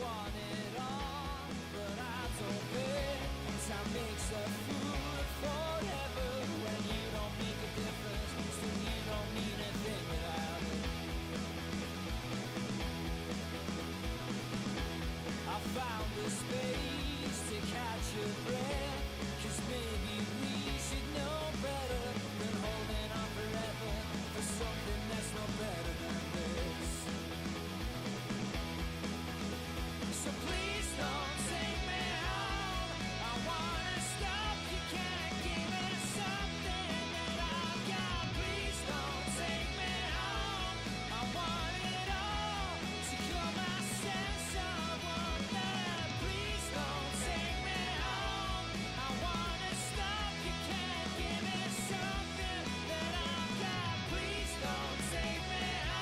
want it all, but I don't bet. Time makes a fool forever. When you don't make a difference, still you don't mean a thing without it. I found a space to catch your breath, 'cause maybe we should know better than holding on forever for something that's no better than this. So please don't take me home. I wanna stop. You can't give me something that I've got. Please don't take me home. I want it all to call my sense of wonder. Please don't take me home. I wanna stop. You can't give me something that I've got. Please don't take me home.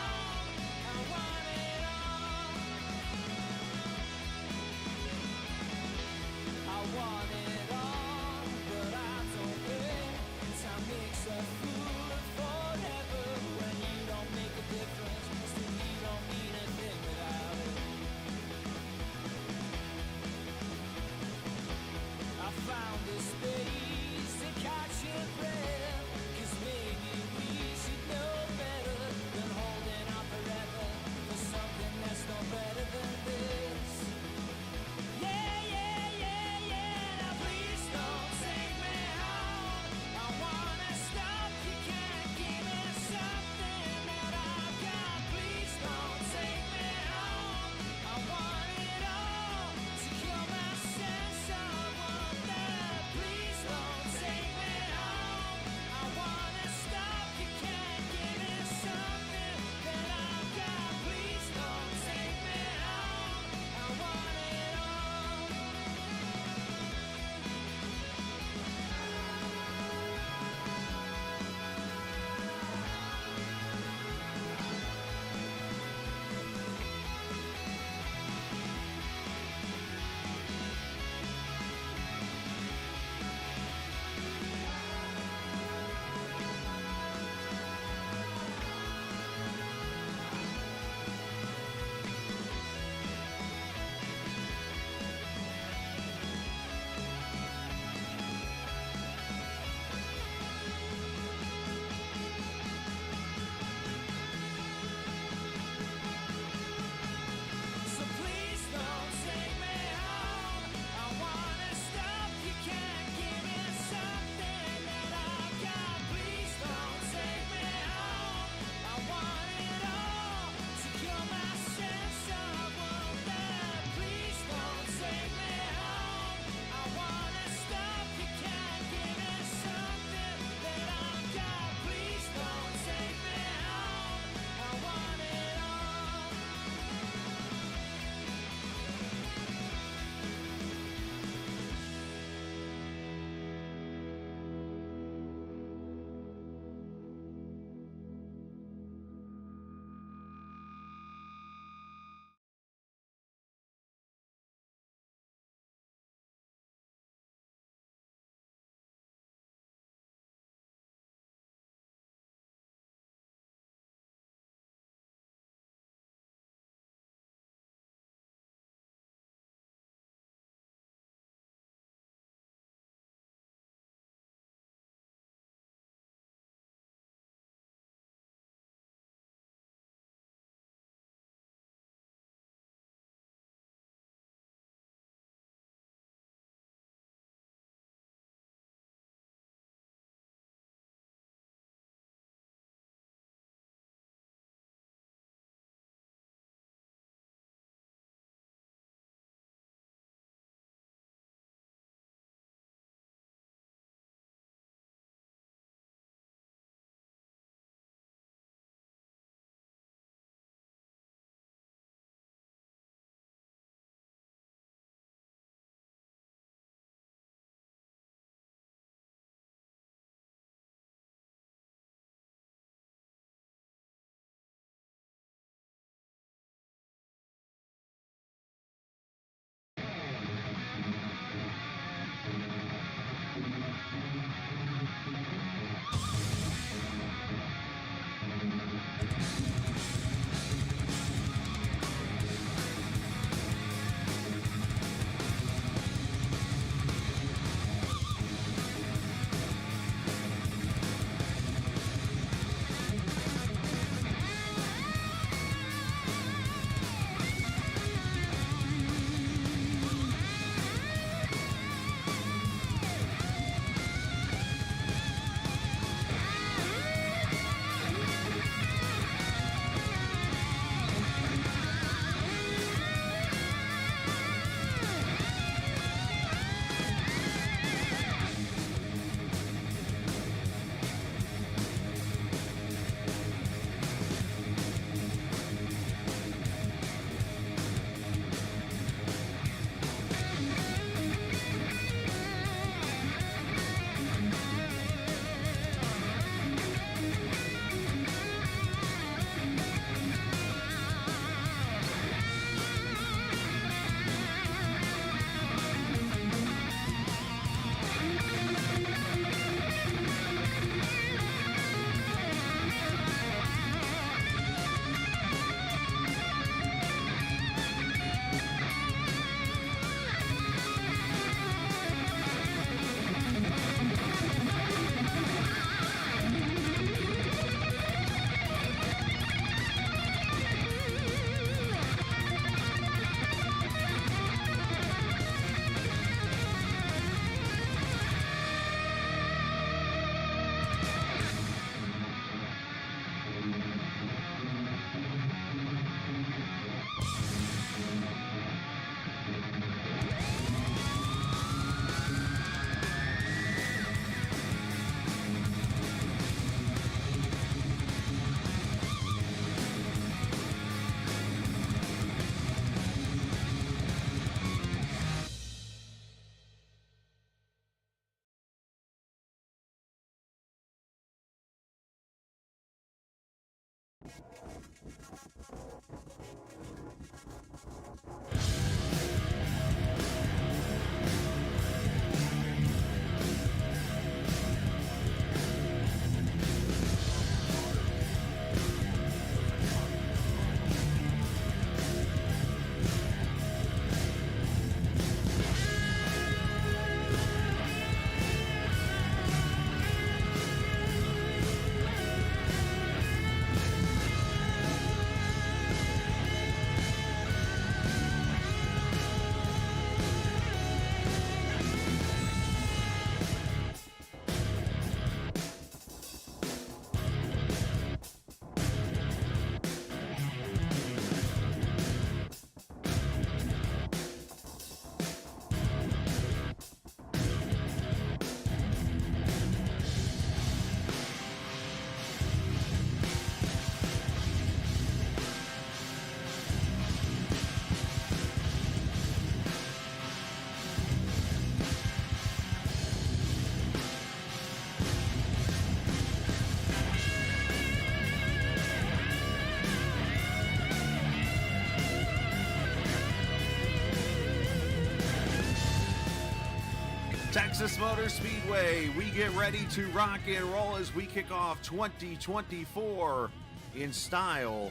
Texas Motor Speedway, we get ready to rock and roll as we kick off 2024 in style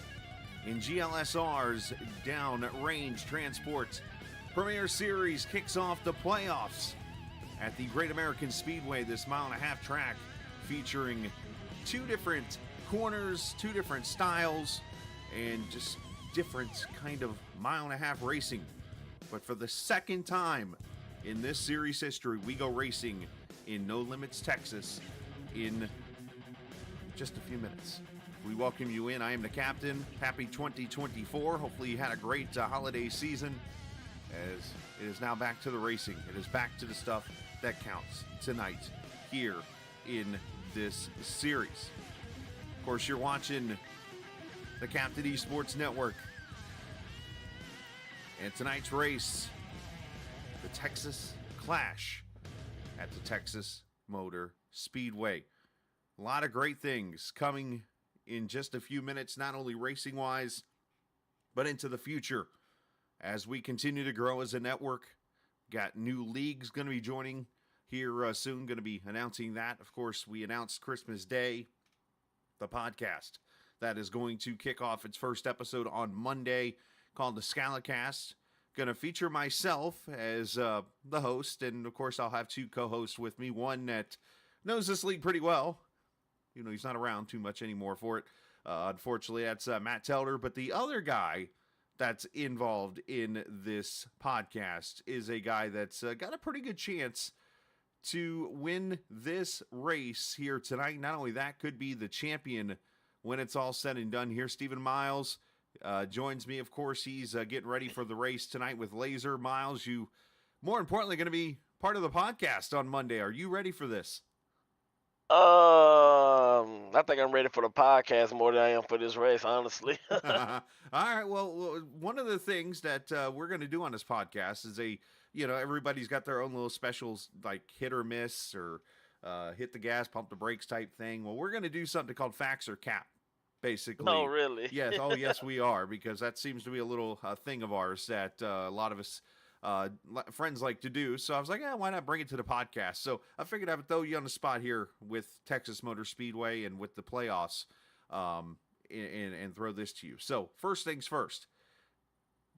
in GLSR's Downrange Transport Premier Series kicks off the playoffs at the Great American Speedway, this mile-and-a-half track featuring two different corners, two different styles, and just different kind of mile-and-a-half racing. But for the second time in this series history, we go racing in No Limits, Texas in just a few minutes. We welcome you in. I am the captain. Happy 2024. Hopefully you had a great holiday season, as it is now back to the racing. It is back to the stuff that counts tonight here in this series. Of course, you're watching the Captain Esports Network. And tonight's race, the Texas Clash at the Texas Motor Speedway. A lot of great things coming in just a few minutes, not only racing-wise, but into the future. As we continue to grow as a network, got new leagues going to be joining here soon, going to be announcing that. Of course, we announced Christmas Day, the podcast that is going to kick off its first episode on Monday, called the Scalicast. Going to feature myself as the host, and of course I'll have two co-hosts with me. One that knows this league pretty well. You know, he's not around too much anymore for it. Unfortunately, that's Matt Telder. But the other guy that's involved in this podcast is a guy that's got a pretty good chance to win this race here tonight. Not only that, could be the champion when it's all said and done here. Stephen Miles joins me. Of course, he's getting ready for the race tonight with Laser. Miles, you, more importantly, going to be part of the podcast on Monday. Are you ready for this? I think I'm ready for the podcast more than I am for this race, honestly. All right. Well, one of the things that we're going to do on this podcast is everybody's got their own little specials, like hit or miss or hit the gas, pump the brakes type thing. Well, we're going to do something called Facts or Cap, basically. Oh, really? Yes. Oh, yes, we are, because that seems to be a little thing of ours that a lot of us friends like to do. So I was like, why not bring it to the podcast? So I figured I would throw you on the spot here with Texas Motor Speedway and with the playoffs, and throw this to you. So first things first,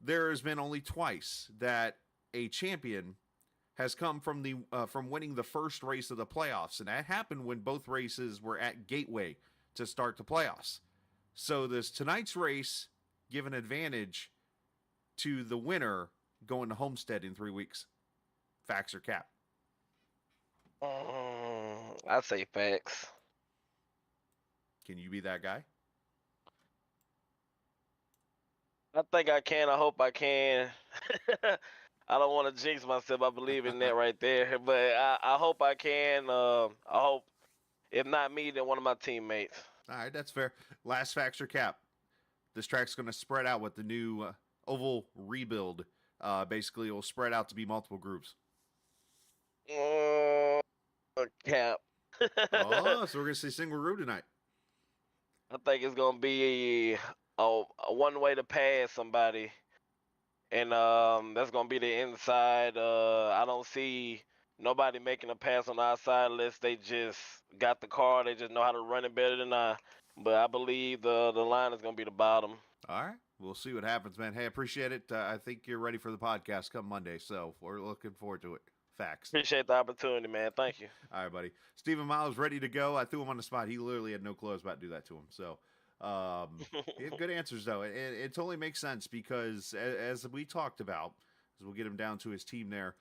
there has been only twice that a champion has come from from winning the first race of the playoffs, and that happened when both races were at Gateway to start the playoffs. So this tonight's race give an advantage to the winner going to Homestead in 3 weeks. Facts or cap? I'd say facts. Can you be that guy? I think I can. I hope I can. I don't want to jinx myself. I believe in that right there. But I hope I can. I hope, if not me, then one of my teammates. All right, that's fair. Last facts or cap. This track's going to spread out with the new oval rebuild. Basically, it will spread out to be multiple groups. Cap. Oh, so we're going to see single group tonight. I think it's going to be a one way to pass somebody. and that's gonna be the inside. I don't see nobody making a pass on our side unless they just got the car. They just know how to run it better than I. But I believe the line is gonna be the bottom. All right. We'll see what happens, man. Hey, appreciate it. I think you're ready for the podcast come Monday, so we're looking forward to it. Facts. Appreciate the opportunity, man. Thank you. All right, buddy. Stephen Miles ready to go. I threw him on the spot. He literally had no clue I was about to do that to him. So he had good answers, though. It totally makes sense because, as we talked about, as we'll get him down to his team there,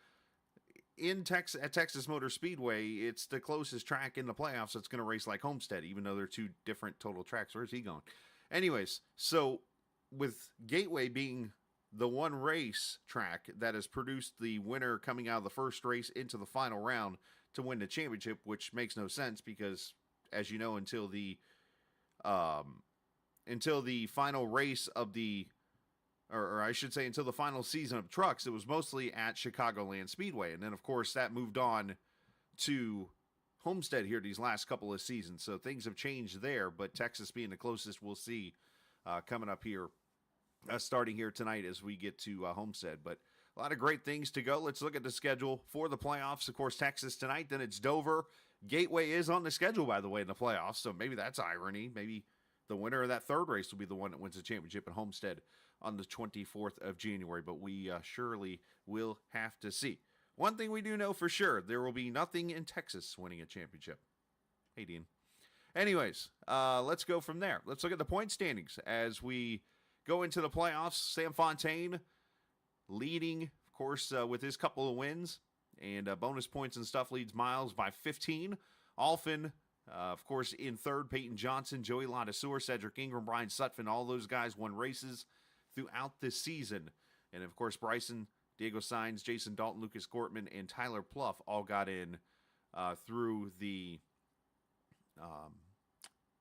at Texas Motor Speedway, it's the closest track in the playoffs that's going to race like Homestead, even though they're two different total tracks. Where's he going? Anyways, so with Gateway being the one race track that has produced the winner coming out of the first race into the final round to win the championship, which makes no sense because, as you know, until the final race of the, or I should say, until the final season of trucks, it was mostly at Chicagoland Speedway, and then of course that moved on to Homestead here these last couple of seasons. So things have changed there, but Texas being the closest, we'll see coming up here. Starting here tonight as we get to Homestead. But a lot of great things to go. Let's look at the schedule for the playoffs. Of course, Texas tonight, then it's Dover. Gateway is on the schedule, by the way, in the playoffs, so maybe that's irony. Maybe the winner of that third race will be the one that wins the championship at Homestead on the 24th of January, but we surely will have to see. One thing we do know for sure, there will be nothing in Texas winning a championship. Hey, Dean. Anyways, let's go from there. Let's look at the point standings as we go into the playoffs. Sam Fontaine leading, of course, with his couple of wins and bonus points and stuff, leads Miles by 15. Alphin, of course, in third. Peyton Johnson, Joey Ladesseur, Cedric Ingram, Brian Sutphin, all those guys won races throughout this season. And, of course, Bryson, Diego Sainz, Jason Dalton, Lucas Gortman, and Tyler Pluff all got in through the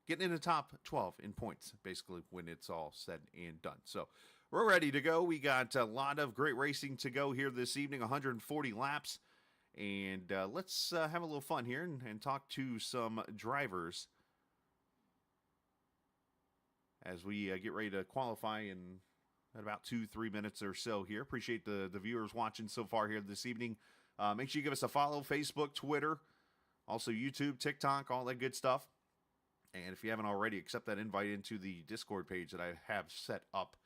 getting in the top 12 in points, basically, when it's all said and done. So we're ready to go. We got a lot of great racing to go here this evening, 140 laps. And let's have a little fun here and talk to some drivers as we get ready to qualify in about 2-3 minutes or so here. Appreciate the viewers watching so far here this evening. Make sure you give us a follow, Facebook, Twitter, also YouTube, TikTok, all that good stuff. And if you haven't already, accept that invite into the Discord page that I have set up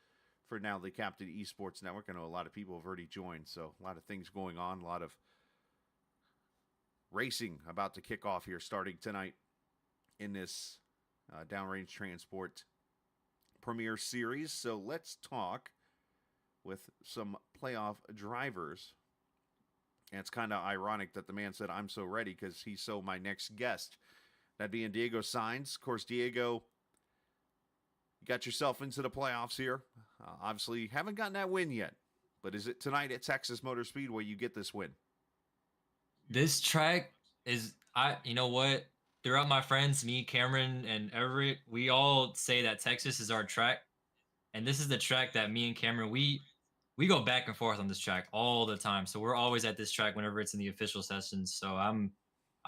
for now, the Captain Esports Network. I know a lot of people have already joined, so a lot of things going on, a lot of racing about to kick off here starting tonight in this Downrange Transport Premier Series. So let's talk with some playoff drivers. And it's kind of ironic that the man said, I'm so ready, because he's so my next guest. That being Diego Sainz. Of course, Diego, you got yourself into the playoffs here. Obviously, haven't gotten that win yet. But is it tonight at Texas Motor Speedway you get this win? This track is, you know what? Throughout my friends, me, Cameron, and Everett, we all say that Texas is our track. And this is the track that me and Cameron, we go back and forth on this track all the time. So we're always at this track whenever it's in the official sessions. So I'm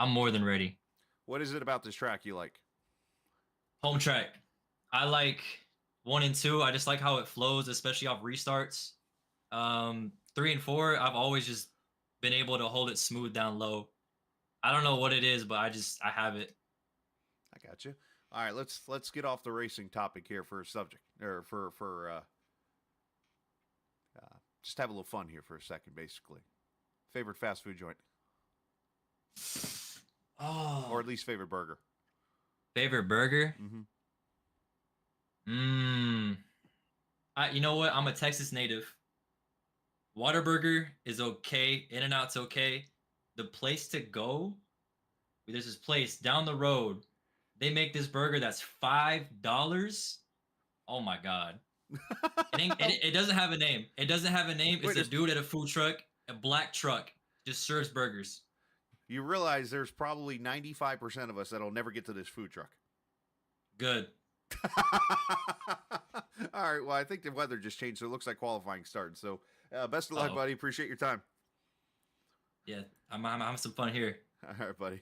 more than ready. What is it about this track you like? Home track. I like 1 and 2. I just like how it flows, especially off restarts. 3 and 4, I've always just been able to hold it smooth down low. I don't know what it is, but I have it. I got you. All right, let's get off the racing topic here for a subject, or for just have a little fun here for a second, basically. Favorite fast food joint? Oh. Or at least favorite burger? Favorite burger? Mm-hmm. You know what? I'm a Texas native. Whataburger is okay. In-N-Out's okay. The place to go, there's this place down the road. They make this burger that's $5. Oh my God. It doesn't have a name. It doesn't have a name. It's a dude at a food truck, a black truck, just serves burgers. You realize there's probably 95% of us that'll never get to this food truck. Good. All right. Well, I think the weather just changed, so it looks like qualifying started. So, best of luck, buddy. Appreciate your time. Yeah, I'm having some fun here. All right, buddy.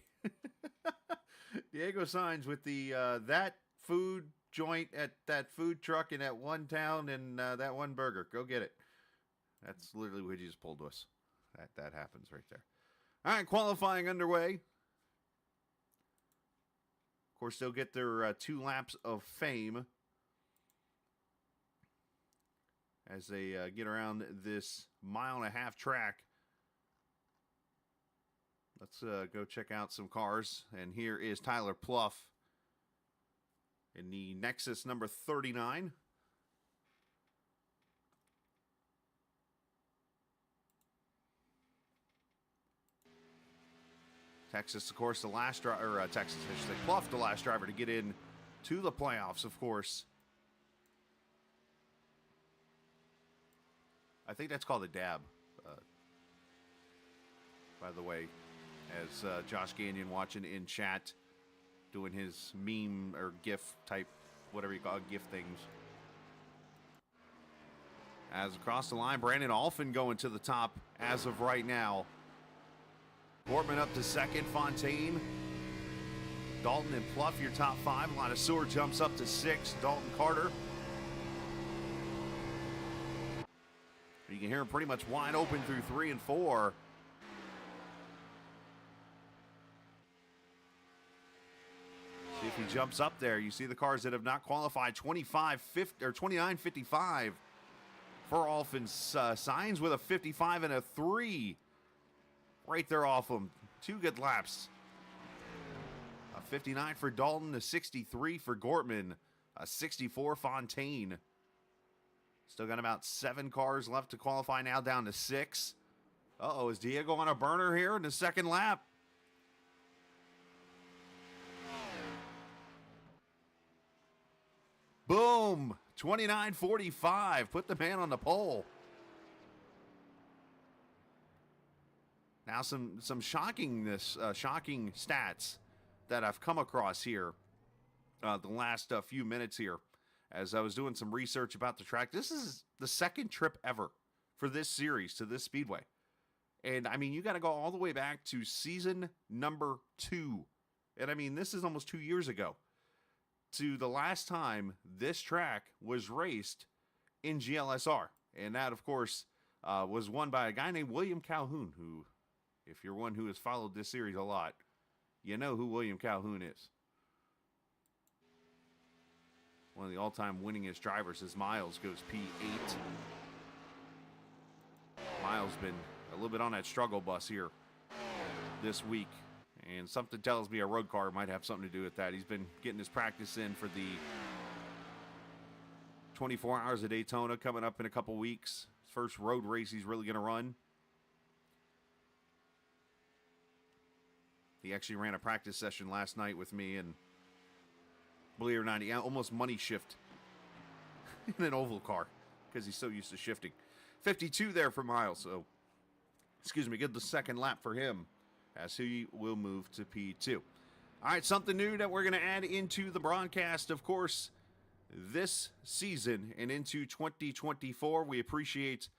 Diego Sainz with the that food joint at that food truck in that one town and that one burger. Go get it. That's literally what he just pulled to us. That happens right there. All right, qualifying underway. Of course, they'll get their 2 laps of fame as they get around this 1.5-mile track. Let's go check out some cars. And here is Tyler Pluff in the Nexus number 39. Texas, of course, the last driver, Texas, I should say, Pluff, the last driver to get in to the playoffs, of course. I think that's called a dab, by the way, as Josh Gagnon watching in chat, doing his meme or GIF type, whatever you call it, GIF things. As across the line, Brandon Alphin going to the top as of right now. Portman up to second, Fontaine, Dalton and Pluff, your top 5. Ladouceur jumps up to 6, Dalton Carter. You can hear him pretty much wide open through 3 and 4. See if he jumps up there. You see the cars that have not qualified, 29.55 for Alphin. Signs with a 55 and a 3. Right there off him. 2 good laps. A 59 for Dalton, a 63 for Gortman, a 64 Fontaine. Still got about 7 cars left to qualify, now down to 6. Uh-oh, is Diego on a burner here in the second lap? Boom! 29.45. Put the man on the pole. Now some shocking stats that I've come across here the last few minutes here as I was doing some research about the track. This is the second trip ever for this series to this speedway. And, I mean, you got to go all the way back to season number 2. And, I mean, this is almost 2 years ago to the last time this track was raced in GLSR. And that, of course, was won by a guy named William Calhoun, who, if you're one who has followed this series a lot, you know who William Calhoun is. One of the all-time winningest drivers as Miles goes P8. Miles been a little bit on that struggle bus here this week. And something tells me a road car might have something to do with that. He's been getting his practice in for the 24 Hours of Daytona coming up in a couple weeks. First road race he's really going to run. He actually ran a practice session last night with me, and believe it or not, he almost money shift in an oval car because he's so used to shifting. 52 there for Miles, so, excuse me, get the second lap for him as he will move to P2. All right, something new that we're going to add into the broadcast, of course, this season and into 2024. We appreciate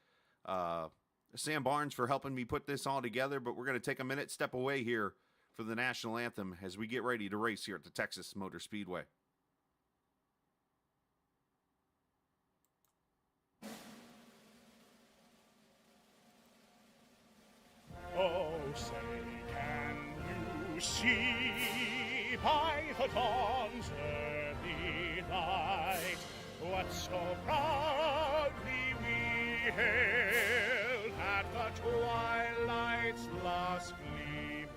Sam Barnes for helping me put this all together, but we're going to take a minute, step away here for the national anthem as we get ready to race here at the Texas Motor Speedway. Oh, say, can you see by the dawn's early light what so proudly we hailed at the twilight's last gleaming,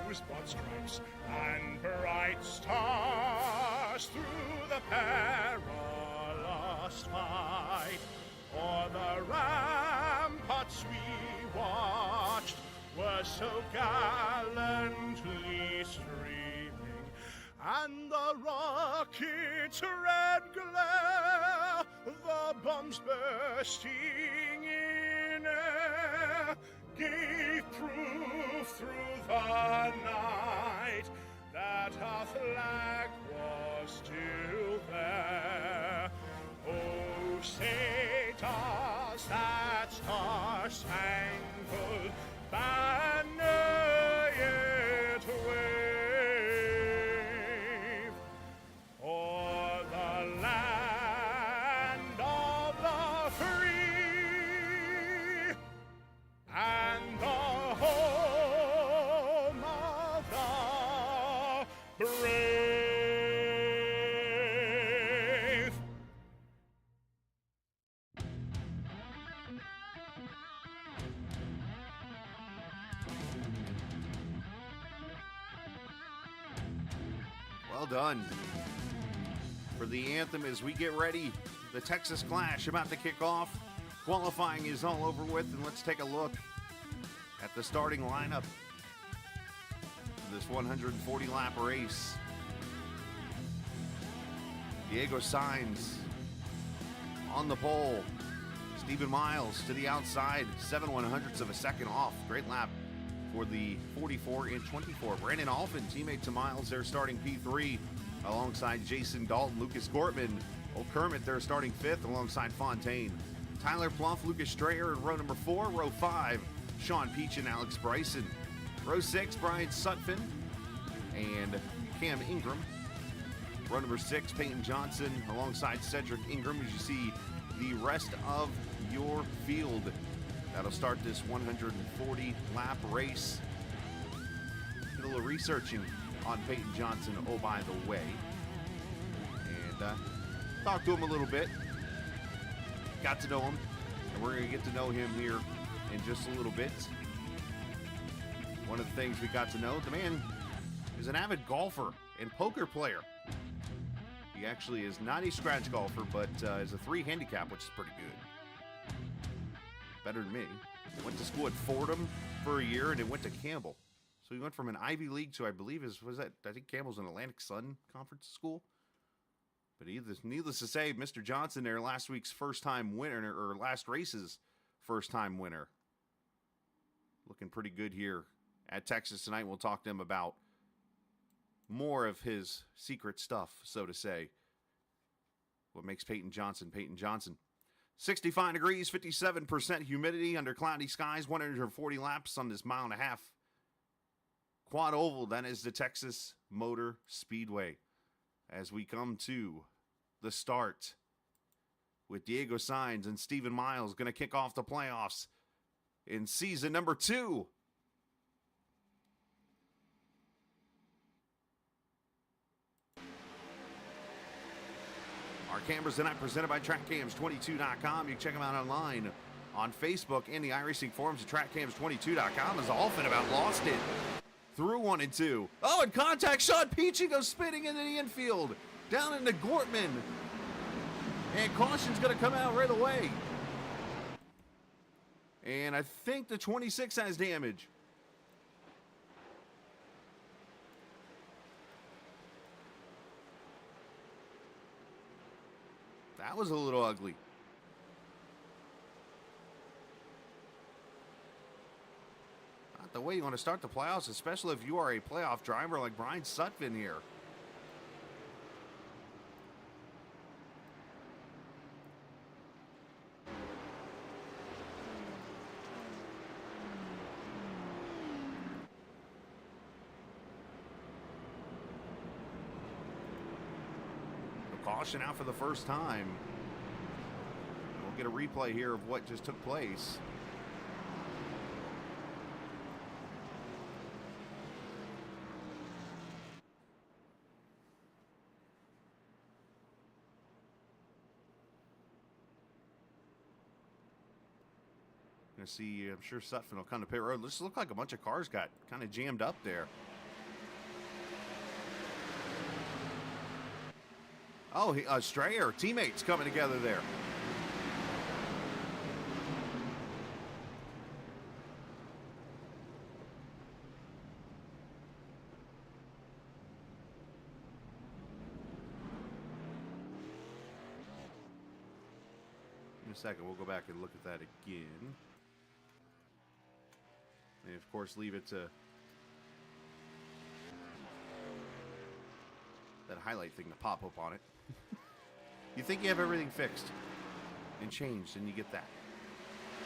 whose broad stripes and bright stars through the perilous fight o'er the ramparts we watched were so gallantly streaming, and the rocket's red glare, the bombs bursting in air, gave proof through the night that our flag was still there. Oh, say does that star-spangled banner yet wave o'er the land of the free done. For the anthem as we get ready, the Texas Clash about to kick off. Qualifying is all over with, and let's take a look at the starting lineup for this 140-lap race. Diego Sainz on the pole. Stephen Miles to the outside, 7/100ths of a second off. Great lap for the 44 and 24. Brandon Alphin, teammate to Miles, they're starting P3 alongside Jason Dalton. Lucas Gortman, Old Kermit, they're starting 5th alongside Fontaine. Tyler Pluff, Lucas Strayer in row number 4. Row 5, Sean Peach and Alex Bryson. Row 6, Brian Sutphin and Cam Ingram. Row number 6, Peyton Johnson alongside Cedric Ingram. As you see the rest of your field, that'll start this 140-lap race. Did a little researching on Peyton Johnson, oh, by the way. And talked to him a little bit. Got to know him. And we're going to get to know him here in just a little bit. One of the things we got to know, the man is an avid golfer and poker player. He actually is not a scratch golfer, but is a 3 handicap, which is pretty good. Better than me. Went to school at Fordham for a year and then went to Campbell. So he went from an Ivy League to, I believe, I think Campbell's an Atlantic Sun Conference school. But needless to say, Mr. Johnson there, last week's first-time winner, or last race's first-time winner. Looking pretty good here at Texas tonight. We'll talk to him about more of his secret stuff, so to say. What makes Peyton Johnson Peyton Johnson. 65 degrees, 57% humidity under cloudy skies, 140 laps on this 1.5 mile quad oval. That is the Texas Motor Speedway. As we come to the start with Diego Sainz and Stephen Miles going to kick off the playoffs in season number 2. Our cameras tonight presented by TrackCams22.com. You can check them out online on Facebook and the iRacing forums at TrackCams22.com. As Alphin about lost it through 1 and 2. Oh, and contact. Sean Peachy goes spinning into the infield. Down into Gortman. And caution's going to come out right away. And I think the 26 has damage. That was a little ugly. Not the way you want to start the playoffs, especially if you are a playoff driver like Brian Sutphin here. Caution out for the first time. We'll get a replay here of what just took place. Gonna see, I'm sure Sutphin will come to pit road. This looked like a bunch of cars got kind of jammed up there. Oh, Strayer, teammates coming together there. In a second, we'll go back and look at that again. And of course, leave it to that highlight thing to pop up on it. You think you have everything fixed and changed, and you get that.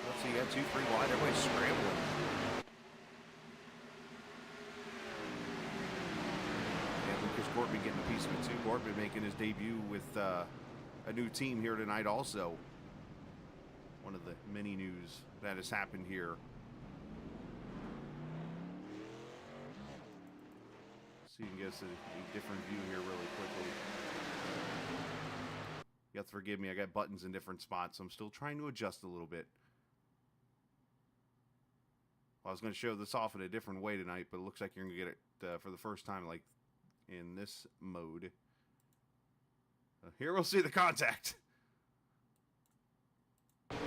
Let's see, you got 2, 3 wide. Everybody's scrambling. And Lucas Gortman getting a piece of it too. Gortman making his debut with a new team here tonight also. One of the many news that has happened here. So you can get us a different view here really quickly. You have to forgive me, I got buttons in different spots, so I'm still trying to adjust a little bit. Well, I was going to show this off in a different way tonight, but it looks like you're going to get it for the first time in like in this mode. Here we'll see the contact. I'm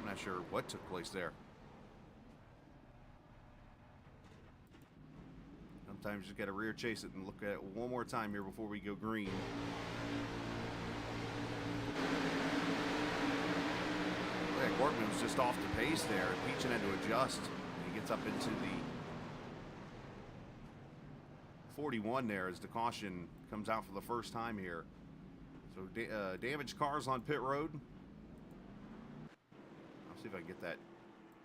not sure what took place there. Sometimes you just got to rear chase it and look at it one more time here before we go green. Yeah, Gortman was just off the pace there. Peachin had to adjust. He gets up into the 41 there as the caution comes out for the first time here. So damaged cars on pit road. I'll see if I can get that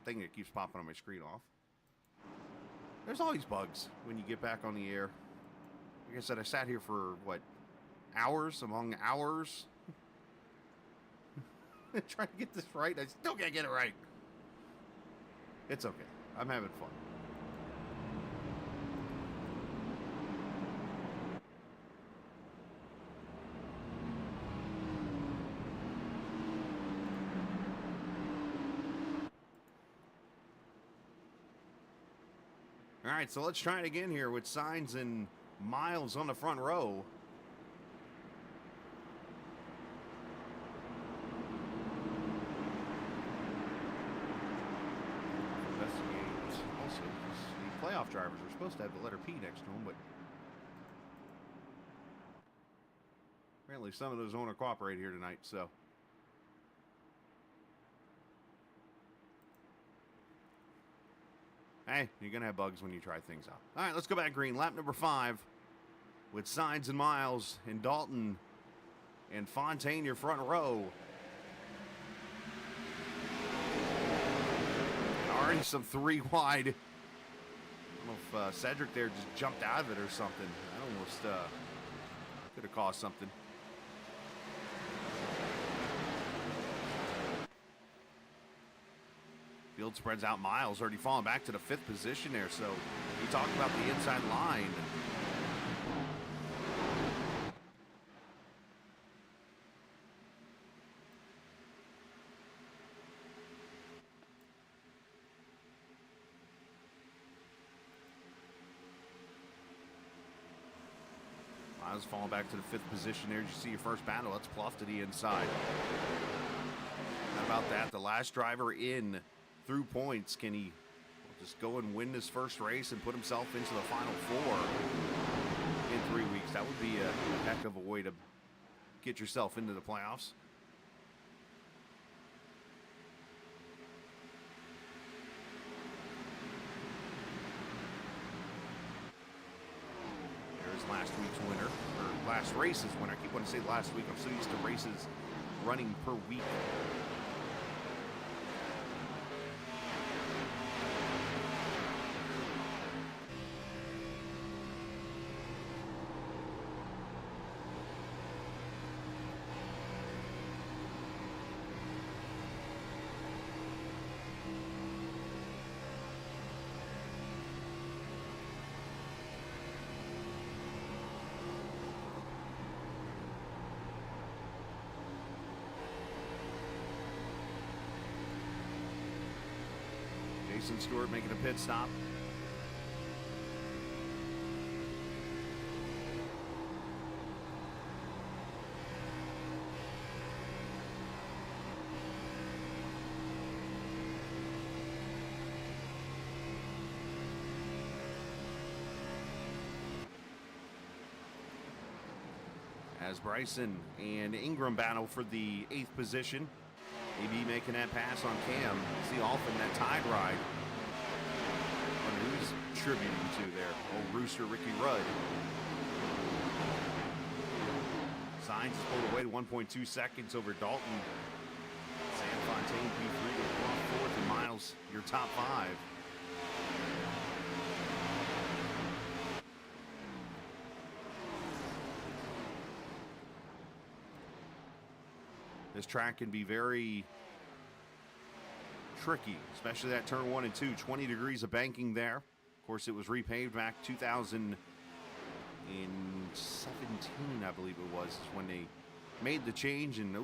thing that keeps popping on my screen off. There's always bugs when you get back on the air. Like I said, I sat here for, what, hours among hours? Trying to get this right. I still can't get it right. It's okay. I'm having fun. All right, so let's try it again here with Signs and Miles on the front row. Investigate also, because the playoff drivers are supposed to have the letter P next to them, but apparently some of those don't want to cooperate here tonight, so. Hey, you're going to have bugs when you try things out. All right, let's go back green. Lap number 5 with Signs and Miles and Dalton and Fontaine, your front row. Already some 3 wide. I don't know if Cedric there just jumped out of it or something. That almost could have caused something. Field spreads out. Miles already falling back to the 5th position there. So you talked about the inside line. Miles falling back to the 5th position there. You see your first battle. That's Pluff to the inside. How about that? The last driver in through points. Can he just go and win this first race and put himself into the final 4 in 3 weeks? That would be a heck of a way to get yourself into the playoffs. There's last week's winner, or last race's winner. I keep wanting to say last week. I'm so used to races running per week. Jason Stewart making a pit stop. As Bryson and Ingram battle for the 8th position. AB making that pass on Cam. See Alphin, that tide ride. Wonder who's tributing to there. Old Rooster Ricky Rudd. Signs is pulled away to 1.2 seconds over Dalton. Sam Fontaine P3 to 4th, and Miles, your top 5. This track can be very tricky, especially that turn 1 and 2. 20 degrees of banking there. Of course, it was repaved back 2017, I believe it was, when they made the change. And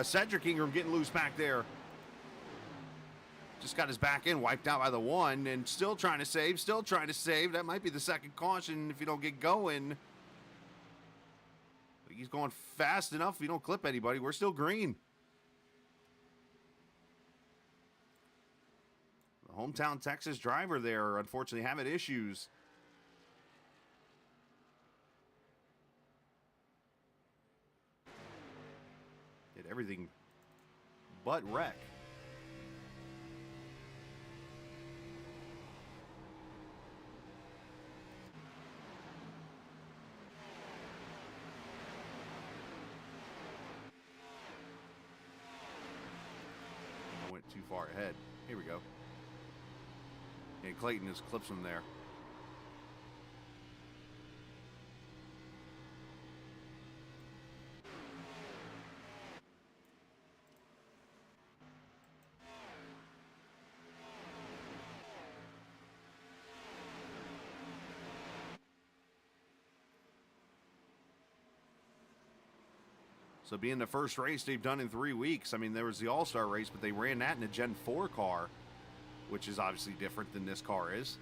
Cedric Ingram getting loose back there. Just got his back end wiped out by the one and still trying to save, still trying to save. That might be the second caution if you don't get going. But he's going fast enough if you don't clip anybody. We're still green. The hometown Texas driver there, unfortunately, having issues. Did everything but wreck. I went too far ahead. Here we go. And Clayton just clips him there. So being the first race they've done in 3 weeks, I mean, there was the All-Star race, but they ran that in a Gen 4 car, which is obviously different than this car is.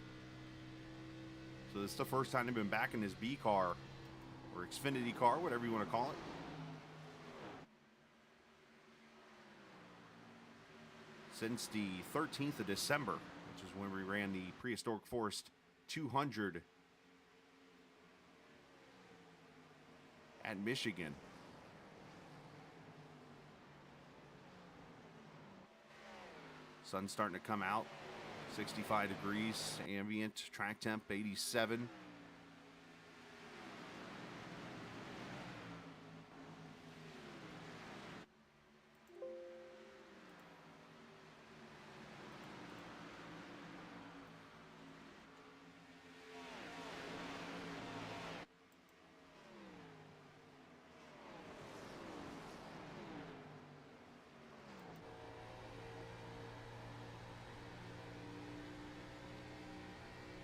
So this is the first time they've been back in this B car, or Xfinity car, whatever you want to call it. Since the 13th of December, which is when we ran the Prehistoric Forest 200 at Michigan. Sun's starting to come out. 65 degrees, ambient, track temp 87.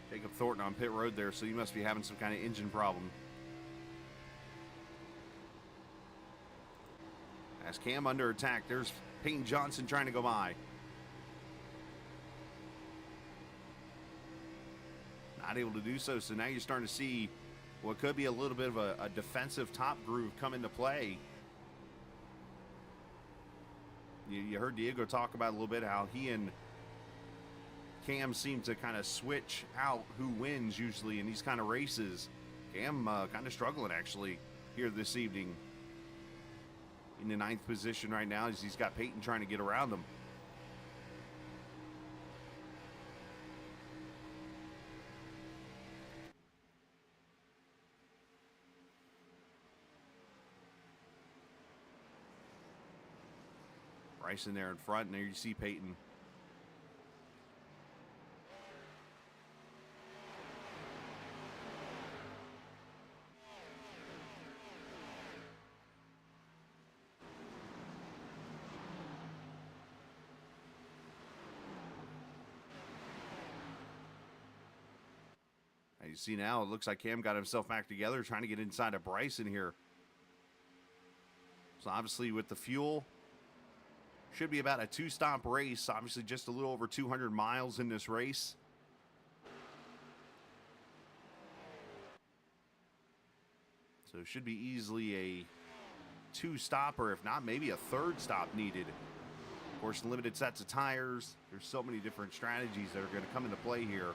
Jacob Thornton on pit road there, so you must be having some kind of engine problem. As Cam under attack, there's Peyton Johnson trying to go by. Not able to do so, so now you're starting to see what could be a little bit of a defensive top groove come into play. You heard Diego talk about a little bit how he and Cam seem to kind of switch out who wins usually in these kind of races. Cam kind of struggling actually here this evening. In the 9th position right now as he's got Peyton trying to get around him. Bryson there in front, and there you see Peyton. You see now, it looks like Cam got himself back together, trying to get inside of Bryson here. So obviously with the fuel, should be about a 2-stop race. Obviously just a little over 200 miles in this race. So it should be easily a 2-stop, or if not, maybe a 3rd stop needed. Of course, limited sets of tires. There's so many different strategies that are going to come into play here.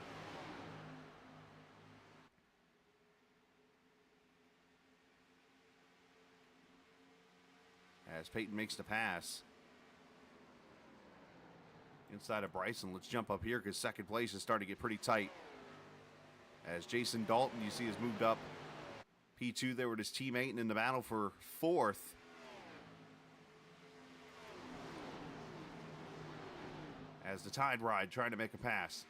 As Peyton makes the pass. Inside of Bryson. Let's jump up here because second place is starting to get pretty tight. As Jason Dalton, you see, has moved up P2 there with his teammate and in the battle for 4th. As the Tide Ride trying to make a pass.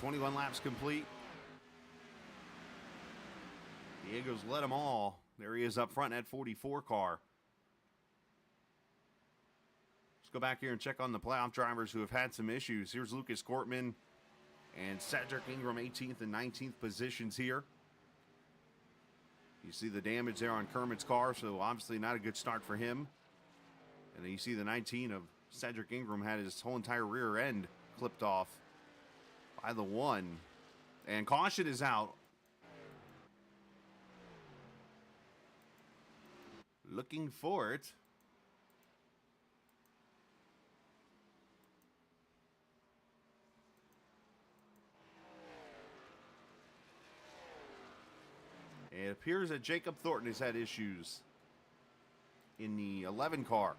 21 laps complete. Diego's led them all. There he is up front at 44 car. Let's go back here and check on the playoff drivers who have had some issues. Here's Lucas Cortman and Cedric Ingram, 18th and 19th positions here. You see the damage there on Kermit's car, so obviously not a good start for him. And then you see the 19 of Cedric Ingram had his whole entire rear end clipped off by the 1. And caution is out. Looking for it. It appears that Jacob Thornton has had issues in the 11 car.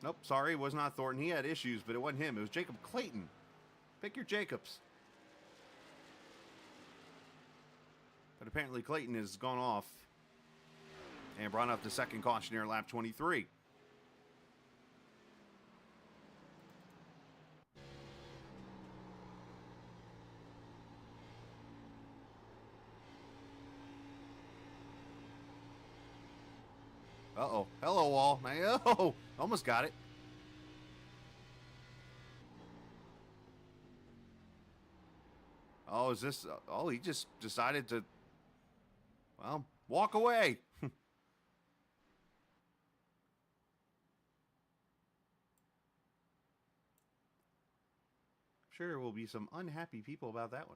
Nope, sorry, it was not Thornton. He had issues, but it wasn't him. It was Jacob Clayton. Pick your Jacobs. But apparently Clayton has gone off and brought up the second caution here, lap 23. Uh-oh. Hello, Wall. Oh, almost got it. Oh, is this... Oh, he just decided to... Well, walk away. Sure, there will be some unhappy people about that one.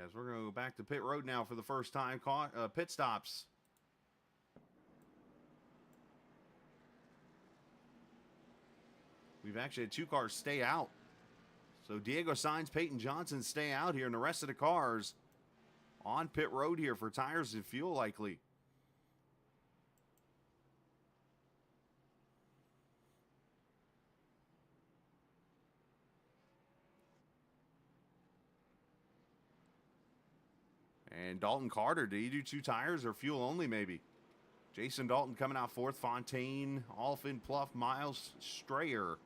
As we're going to go back to pit road now for the first time. Pit stops. We've actually had 2 cars stay out. So Diego Sainz, Peyton Johnson stay out here, and the rest of the cars on pit road here for tires and fuel likely. And Dalton Carter, did he do 2 tires or fuel only maybe? Jason Dalton coming out 4th. Fontaine, Alfin, Pluff, Miles, Strayer.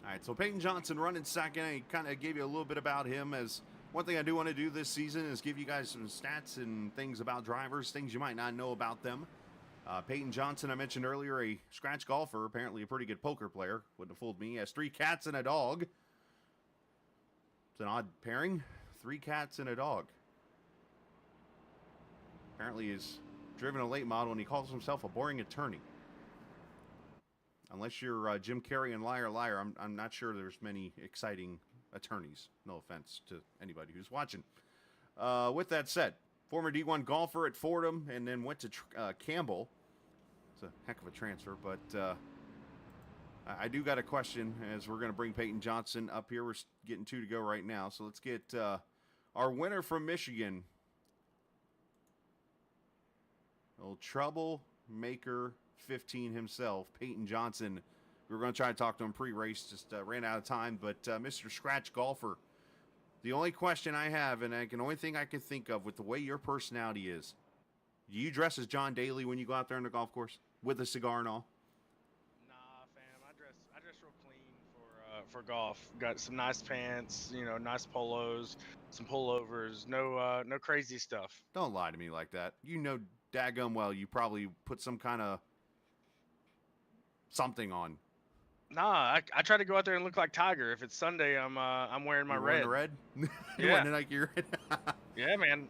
All right, so Peyton Johnson running second. I kind of gave you a little bit about him. As one thing I do want to do this season is give you guys some stats and things about drivers, things you might not know about them. Peyton Johnson, I mentioned earlier, a scratch golfer, apparently a pretty good poker player. Wouldn't have fooled me. He has 3 cats and a dog. It's an odd pairing. 3 cats and a dog. Apparently he's driven a late model, and he calls himself a boring attorney. Unless you're Jim Carrey and Liar Liar, I'm not sure there's many exciting attorneys. No offense to anybody who's watching. With that said, former D1 golfer at Fordham and then went to Campbell. It's a heck of a transfer, but I do got a question as we're going to bring Peyton Johnson up here. We're getting 2 to go right now, so let's get our winner from Michigan. Old troublemaker 15 himself, Peyton Johnson. We were going to try to talk to him pre-race, just ran out of time. But Mr. Scratch Golfer, the only question I have, and the only thing I can think of with the way your personality is, do you dress as John Daly when you go out there on the golf course with a cigar and all? Nah, fam. I dress real clean for golf. Got some nice pants, nice polos, some pullovers. No crazy stuff. Don't lie to me like that. You know daggum well you probably put some kind of something on. Nah, I try to go out there and look like Tiger. If it's Sunday, I'm wearing my You're red. wearing the red? You're Yeah. wearing the Nike red? Yeah, man.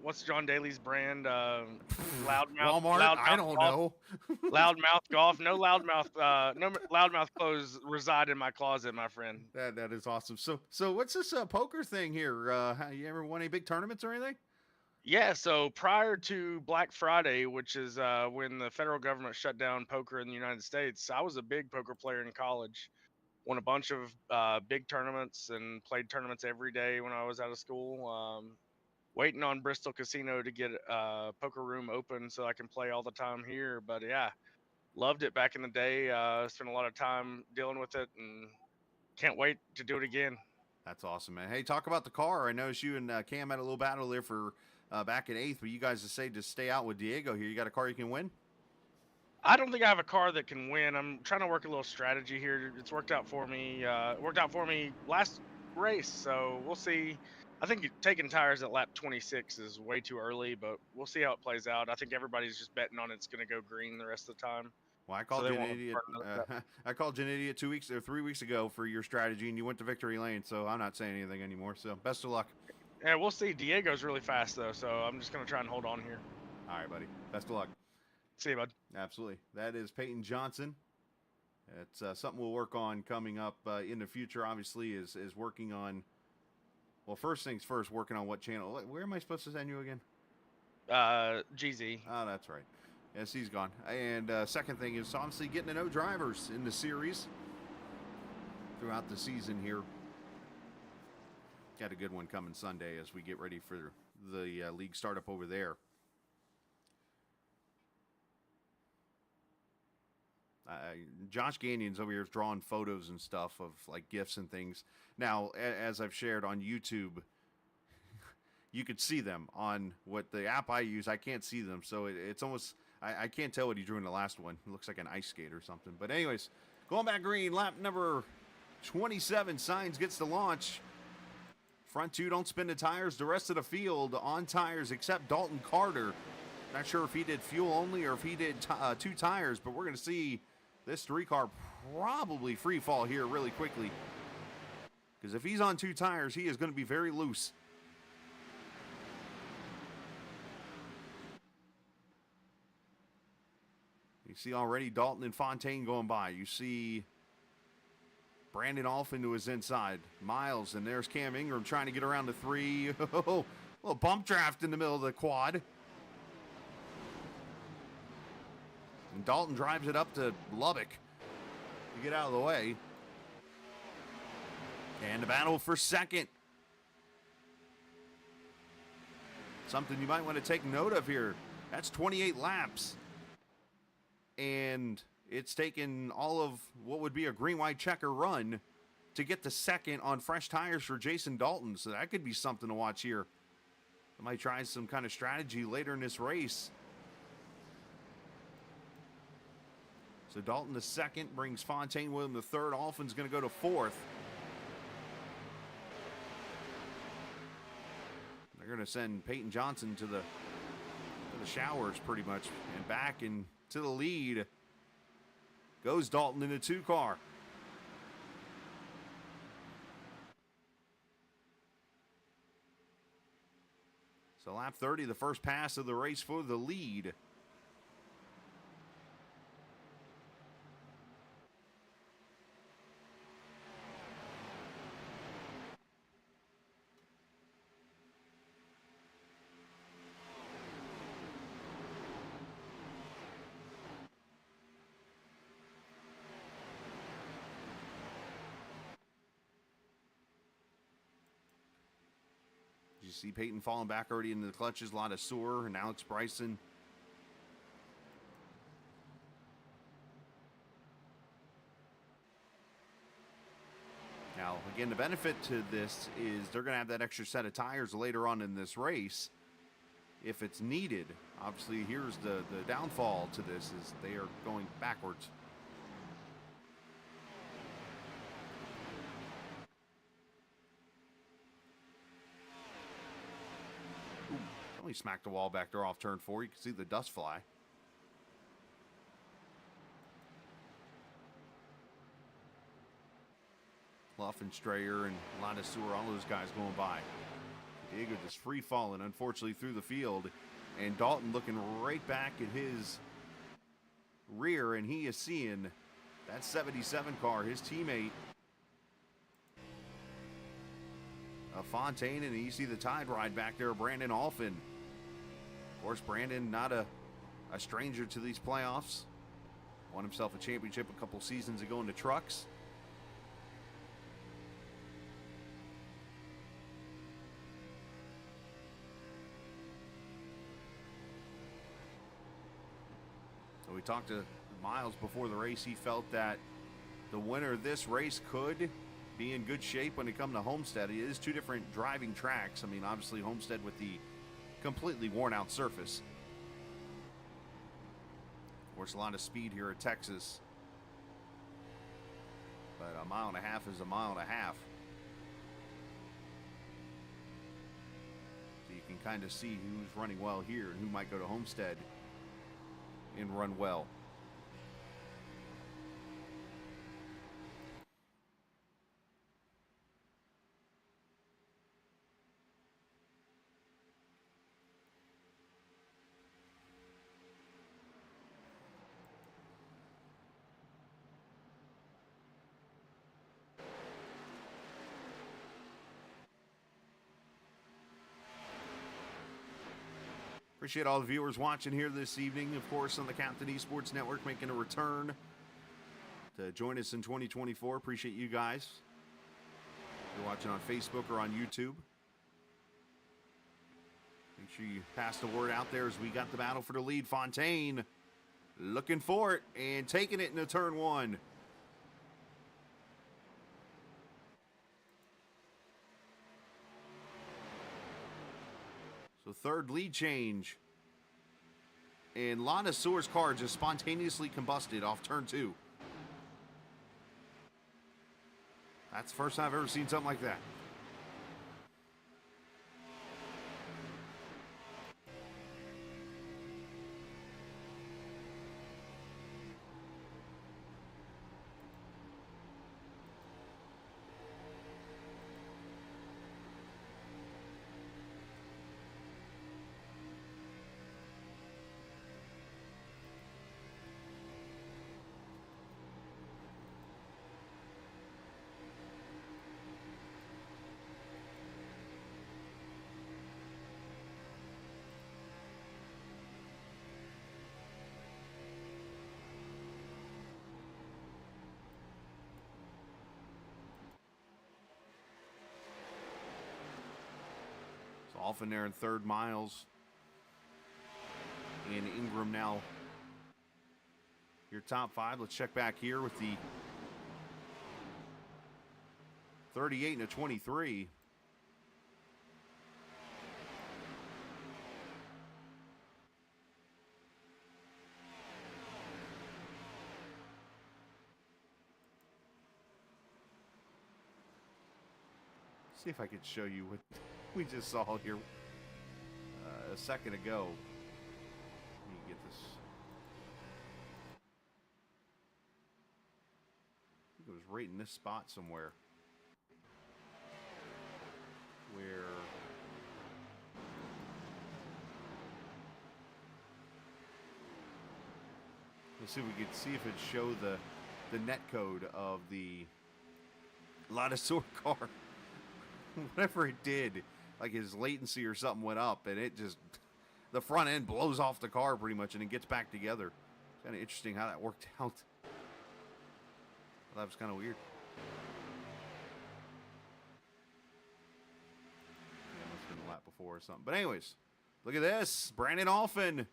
What's John Daly's brand? Loudmouth. Walmart? I don't know. Loudmouth golf. No loudmouth clothes reside in my closet, my friend. That is awesome. So what's this poker thing here? You ever won any big tournaments or anything? Yeah, so prior to Black Friday, which is when the federal government shut down poker in the United States, I was a big poker player in college. Won a bunch of big tournaments and played tournaments every day when I was out of school. waiting on Bristol Casino to get a poker room open so I can play all the time here. But yeah, loved it back in the day. Spent a lot of time dealing with it and can't wait to do it again. That's awesome, man. Hey, talk about the car. I noticed you and Cam had a little battle there for back in 8th, but you guys decided to stay out with Diego here. You got a car you can win? I don't think I have a car that can win. I'm trying to work a little strategy here. It's worked out for me. It worked out for me last race, so we'll see. I think taking tires at lap 26 is way too early, but we'll see how it plays out. I think everybody's just betting on it's going to go green the rest of the time. Well, I So called they you an wanna idiot. burn another lap. I called you an idiot 2 weeks or 3 weeks ago for your strategy, and you went to victory lane. So I'm not saying anything anymore. So best of luck. Yeah, we'll see. Diego's really fast though, so I'm just going to try and hold on here. All right, buddy. Best of luck. See you, bud. Absolutely. That is Peyton Johnson. It's something we'll work on coming up in the future. Obviously, is working on. Well, first things first, working on what channel? Where am I supposed to send you again? GZ. Oh, that's right. Yes, he's gone. And second thing is obviously getting to know drivers in the series throughout the season here. Got a good one coming Sunday as we get ready for the league startup over there. Josh Gagnon's over here is drawing photos and stuff of like gifts and things. Now, as I've shared on YouTube, you could see them on what the app I use. I can't see them, so it's almost I can't tell what he drew in the last one. It looks like an ice skate or something. But anyways, going back green, lap number 27. Signs gets the launch. Front two don't spin the tires. The rest of the field on tires except Dalton Carter. Not sure if he did fuel only or if he did 2 tires, but we're going to see this 3-car probably free fall here really quickly. Because if he's on 2 tires, he is going to be very loose. You see already Dalton and Fontaine going by. You see Brandon off into his inside. Miles, and there's Cam Ingram trying to get around the 3. Oh, little bump draft in the middle of the quad. And Dalton drives it up to Lubbock to get out of the way. And the battle for second. Something you might want to take note of here. That's 28 laps. And it's taken all of what would be a green-white checker run to get to second on fresh tires for Jason Dalton. So that could be something to watch here. I might try some kind of strategy later in this race. So Dalton the second brings Fontaine with him the third. Alfin's going to go to 4th. They're going to send Peyton Johnson to the showers pretty much. And back into the lead goes Dalton in the 2-car. So lap 30, the first pass of the race for the lead. You see Peyton falling back already into the clutches. A lot of Sewer and Alex Bryson. Now, again, the benefit to this is they're going to have that extra set of tires later on in this race if it's needed. Obviously, here's the downfall to this is they are going backwards. He smacked the wall back there off turn 4. You can see the dust fly. Clough and Strayer and a lot of Sewer, all those guys going by. Diego just free falling, unfortunately, through the field. And Dalton looking right back at his rear, and he is seeing that 77 car, his teammate, Fontaine, and you see the Tide ride back there, Brandon Alfin. Of course, Brandon, not a stranger to these playoffs. Won himself a championship a couple seasons ago in the trucks. we talked to Miles before the race. He felt that the winner of this race could be in good shape when it comes to Homestead. It is two different driving tracks. I mean, obviously Homestead with the completely worn out surface. Of course, a lot of speed here at Texas. But a mile and a half is a mile and a half. So you can kind of see who's running well here and who might go to Homestead and run well. Appreciate all the viewers watching here this evening. Of course, on the Captain Esports Network, making a return to join us in 2024. Appreciate you guys. If you're watching on Facebook or on YouTube, make sure you pass the word out there as we got the battle for the lead. Fontaine looking for it and taking it into turn one. So third lead change. And Lana Sewer's car just spontaneously combusted off turn two. That's the first time I've ever seen something like that. Off in there in third. Miles and Ingram now your top five. Let's check back here with the 38 and a 23. See if I could show you what we just saw here a second ago. Let me get this. I think it was right in this spot somewhere. Where let's see if we could see if it showed the net code of the Lonosaur car. Whatever it did, like his latency or something went up, and it just, the front end blows off the car pretty much, and it gets back together. It's kind of interesting how that worked out. Well, that was kind of weird. Yeah, must have been a lap before or something. But anyways, look at this. Brandon Alphin.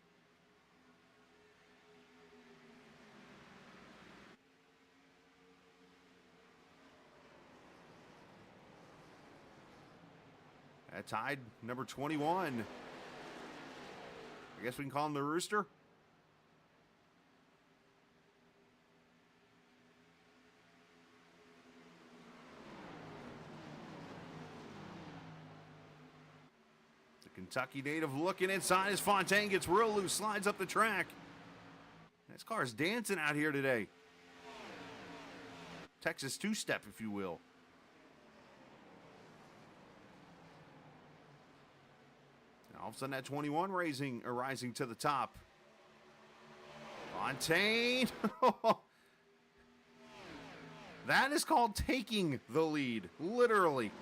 Tied number 21. I guess we can call him the Rooster. The Kentucky native looking inside as Fontaine gets real loose, slides up the track. This car's dancing out here today. Texas two-step, if you will. All of a sudden, that 21 rising to the top. Fontaine. That is called taking the lead, literally.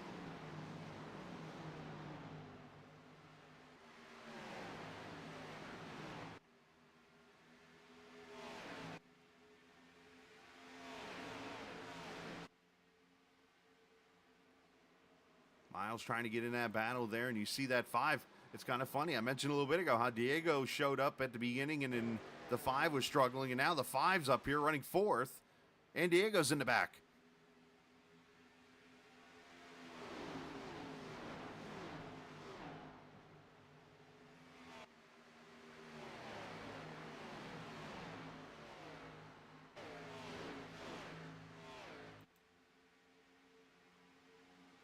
Miles trying to get in that battle there, and you see that 5. It's kind of funny. I mentioned a little bit ago how Diego showed up at the beginning and then the 5 was struggling, and now the 5's up here running 4th, and Diego's in the back.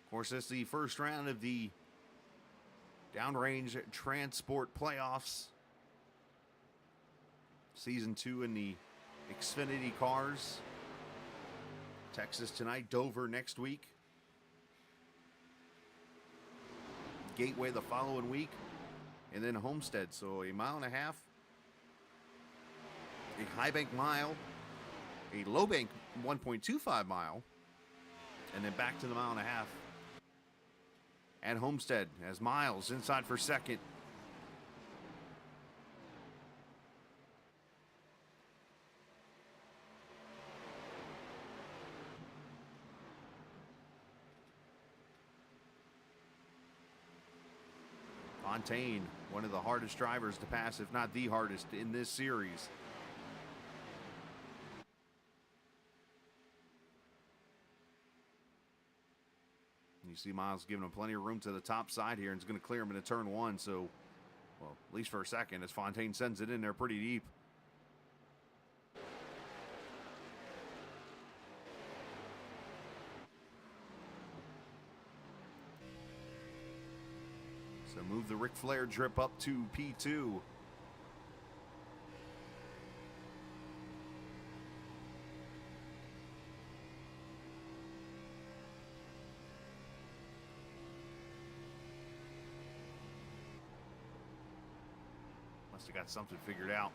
Of course, it's the first round of the Downrange Transport Playoffs. Season 2 in the Xfinity cars. Texas tonight, Dover next week. Gateway the following week. And then Homestead. So a mile and a half. A high bank mile. A low bank 1.25 mile. And then back to the mile and a half. At Homestead as Miles inside for second. Fontaine, one of the hardest drivers to pass, if not the hardest in this series. You see Miles giving him plenty of room to the top side here, and it's going to clear him into turn 1. So, well, at least for a second, as Fontaine sends it in there pretty deep. So move the Ric Flair drip up to P2. Must have got something figured out.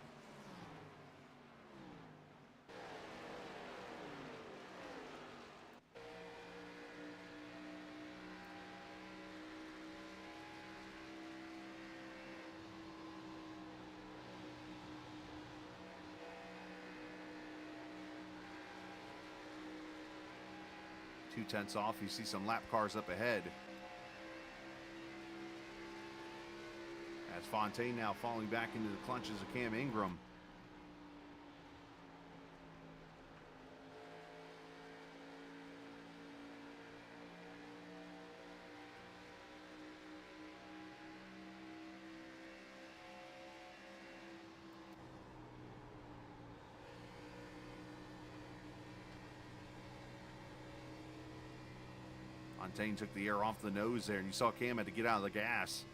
Two-tenths off, you see some lap cars up ahead. As Fontaine now falling back into the clutches of Cam Ingram. Fontaine took the air off the nose there, and you saw Cam had to get out of the gas.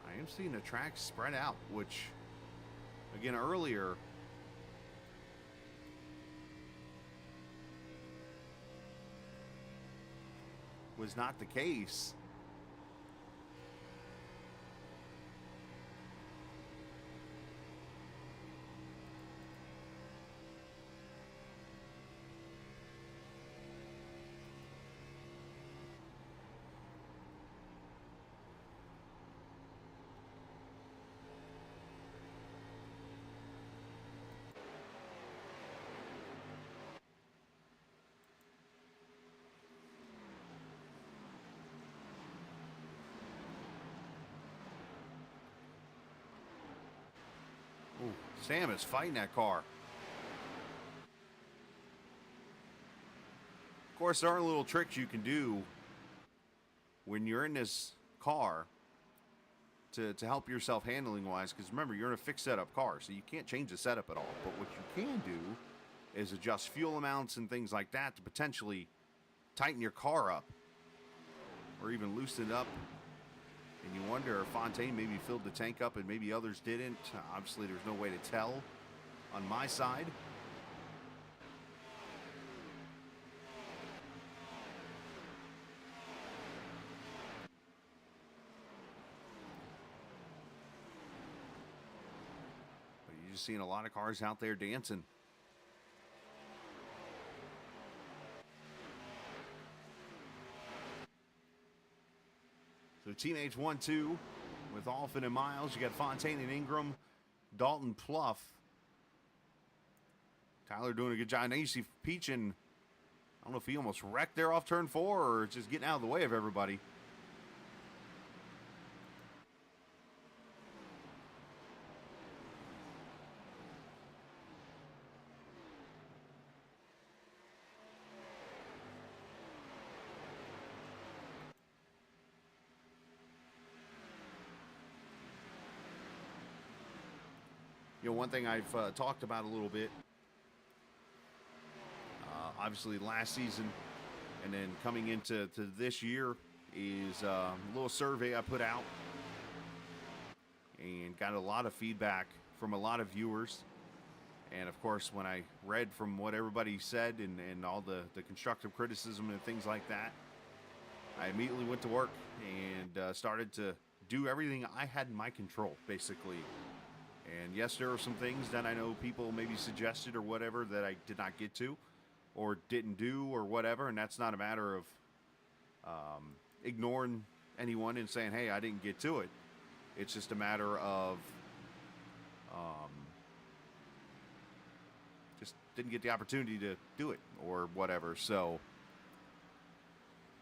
I am seeing the track spread out, which, again, earlier was not the case. Ooh, Sam is fighting that car. Of course, there are little tricks you can do when you're in this car to help yourself handling wise, because remember, you're in a fixed setup car, so you can't change the setup at all. But what you can do is adjust fuel amounts and things like that to potentially tighten your car up or even loosen it up. And you wonder if Fontaine maybe filled the tank up and maybe others didn't. Obviously, there's no way to tell on my side. But you're just seeing a lot of cars out there dancing. So teammates 1-2 with Alfin and Miles. You got Fontaine and Ingram, Dalton Pluff, Tyler doing a good job. Now you see Peachin, I don't know if he almost wrecked there off turn 4 or just getting out of the way of everybody. You know, one thing I've talked about a little bit, obviously last season and then coming into this year, is a little survey I put out and got a lot of feedback from a lot of viewers. And of course, when I read from what everybody said and all the constructive criticism and things like that, I immediately went to work and started to do everything I had in my control, basically. And yes, there are some things that I know people maybe suggested or whatever that I did not get to or didn't do or whatever. And that's not a matter of ignoring anyone and saying, hey, I didn't get to it. It's just a matter of just didn't get the opportunity to do it or whatever. So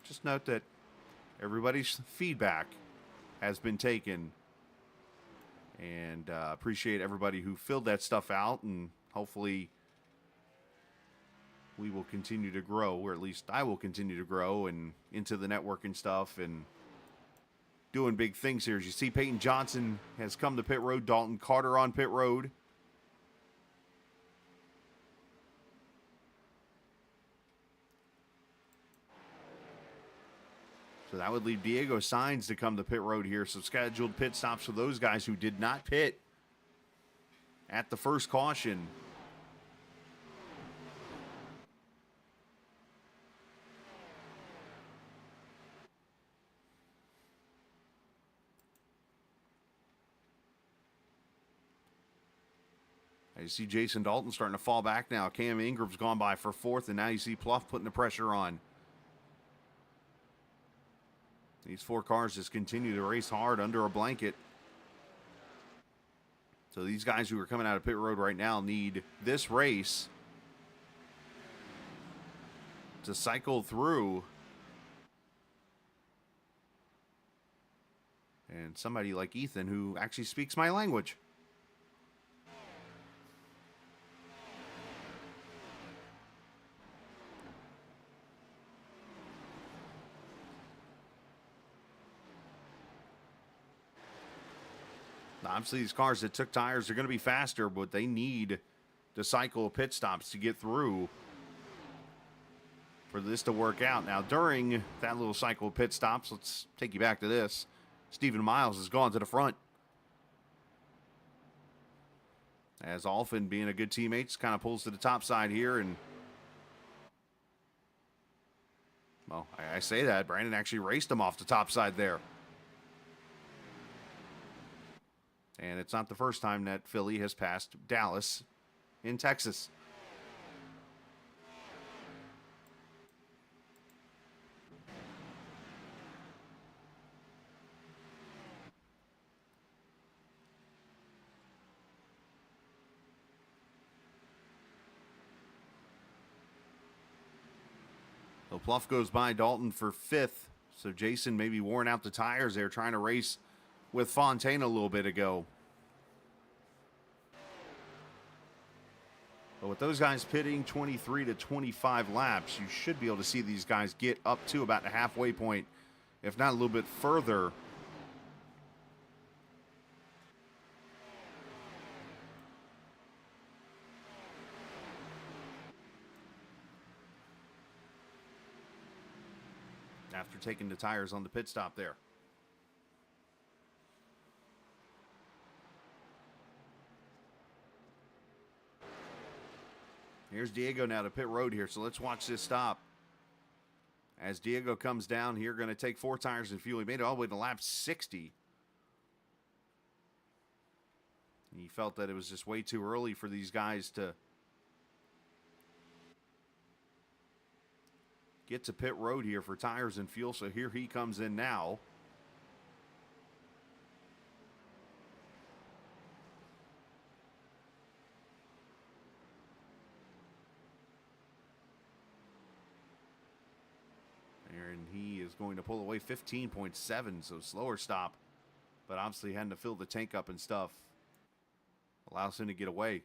just note that everybody's feedback has been taken. And appreciate everybody who filled that stuff out, and hopefully we will continue to grow, or at least I will continue to grow and into the network and stuff and doing big things here. As you see, Peyton Johnson has come to pit road, Dalton Carter on pit road. So that would leave Diego Sainz to come to pit road here. So scheduled pit stops for those guys who did not pit at the first caution. You see Jason Dalton starting to fall back now. Cam Ingram's gone by for 4th, and now you see Pluff putting the pressure on. These 4 cars just continue to race hard under a blanket. So these guys who are coming out of pit road right now need this race to cycle through. And somebody like Ethan who actually speaks my language. Obviously, these cars that took tires are going to be faster, but they need to cycle pit stops to get through for this to work out. Now, during that little cycle of pit stops, let's take you back to this. Stephen Miles has gone to the front. As Alfin, being a good teammate, kind of pulls to the top side here. And, well, I say that. Brandon actually raced him off the top side there. And it's not the first time that Philly has passed Dallas in Texas. So Pluff goes by Dalton for 5th. So Jason maybe worn out the tires there trying to race with Fontaine a little bit ago. But with those guys pitting 23 to 25 laps, you should be able to see these guys get up to about the halfway point, if not a little bit further. After taking the tires on the pit stop there. Here's Diego now to pit road here, so let's watch this stop. As Diego comes down here, going to take 4 tires and fuel. He made it all the way to lap 60. He felt that it was just way too early for these guys to get to pit road here for tires and fuel, so here he comes in now. he is going to pull away 15.7, so slower stop. But obviously having to fill the tank up and stuff allows him to get away.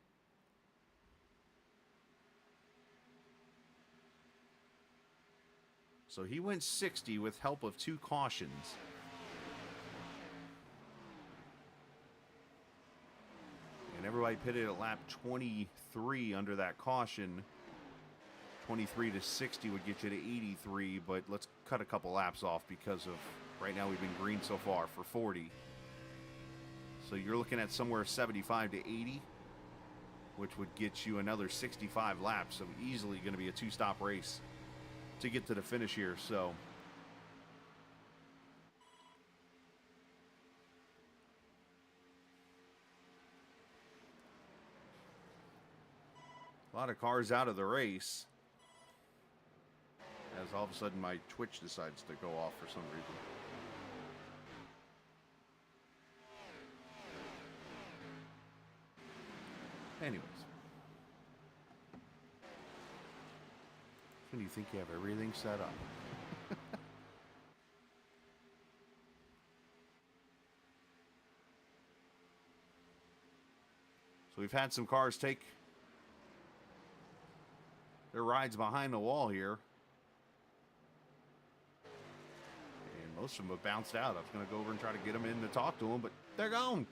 So he went 60 with help of 2 cautions. And everybody pitted at lap 23 under that caution. 23 to 60 would get you to 83, but let's cut a couple laps off because of right now we've been green so far for 40. So you're looking at somewhere 75 to 80, which would get you another 65 laps. So easily going to be a 2-stop race to get to the finish here. So a lot of cars out of the race as all of a sudden my Twitch decides to go off for some reason. Anyways. When you think you have everything set up. So we've had some cars take their rides behind the wall here. And most of them have bounced out. I was going to go over and try to get them in to talk to them, but they're gone.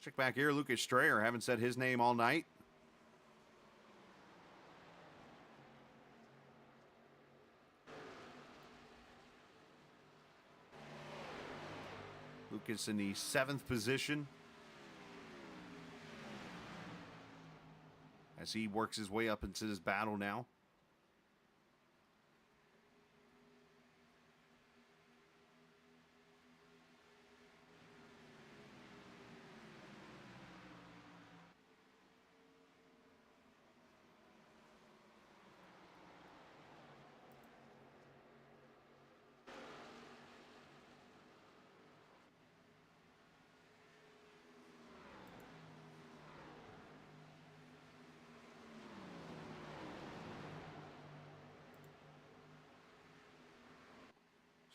Check back here, Lucas Strayer. Haven't said his name all night. Lucas in the 7th position as he works his way up into this battle now.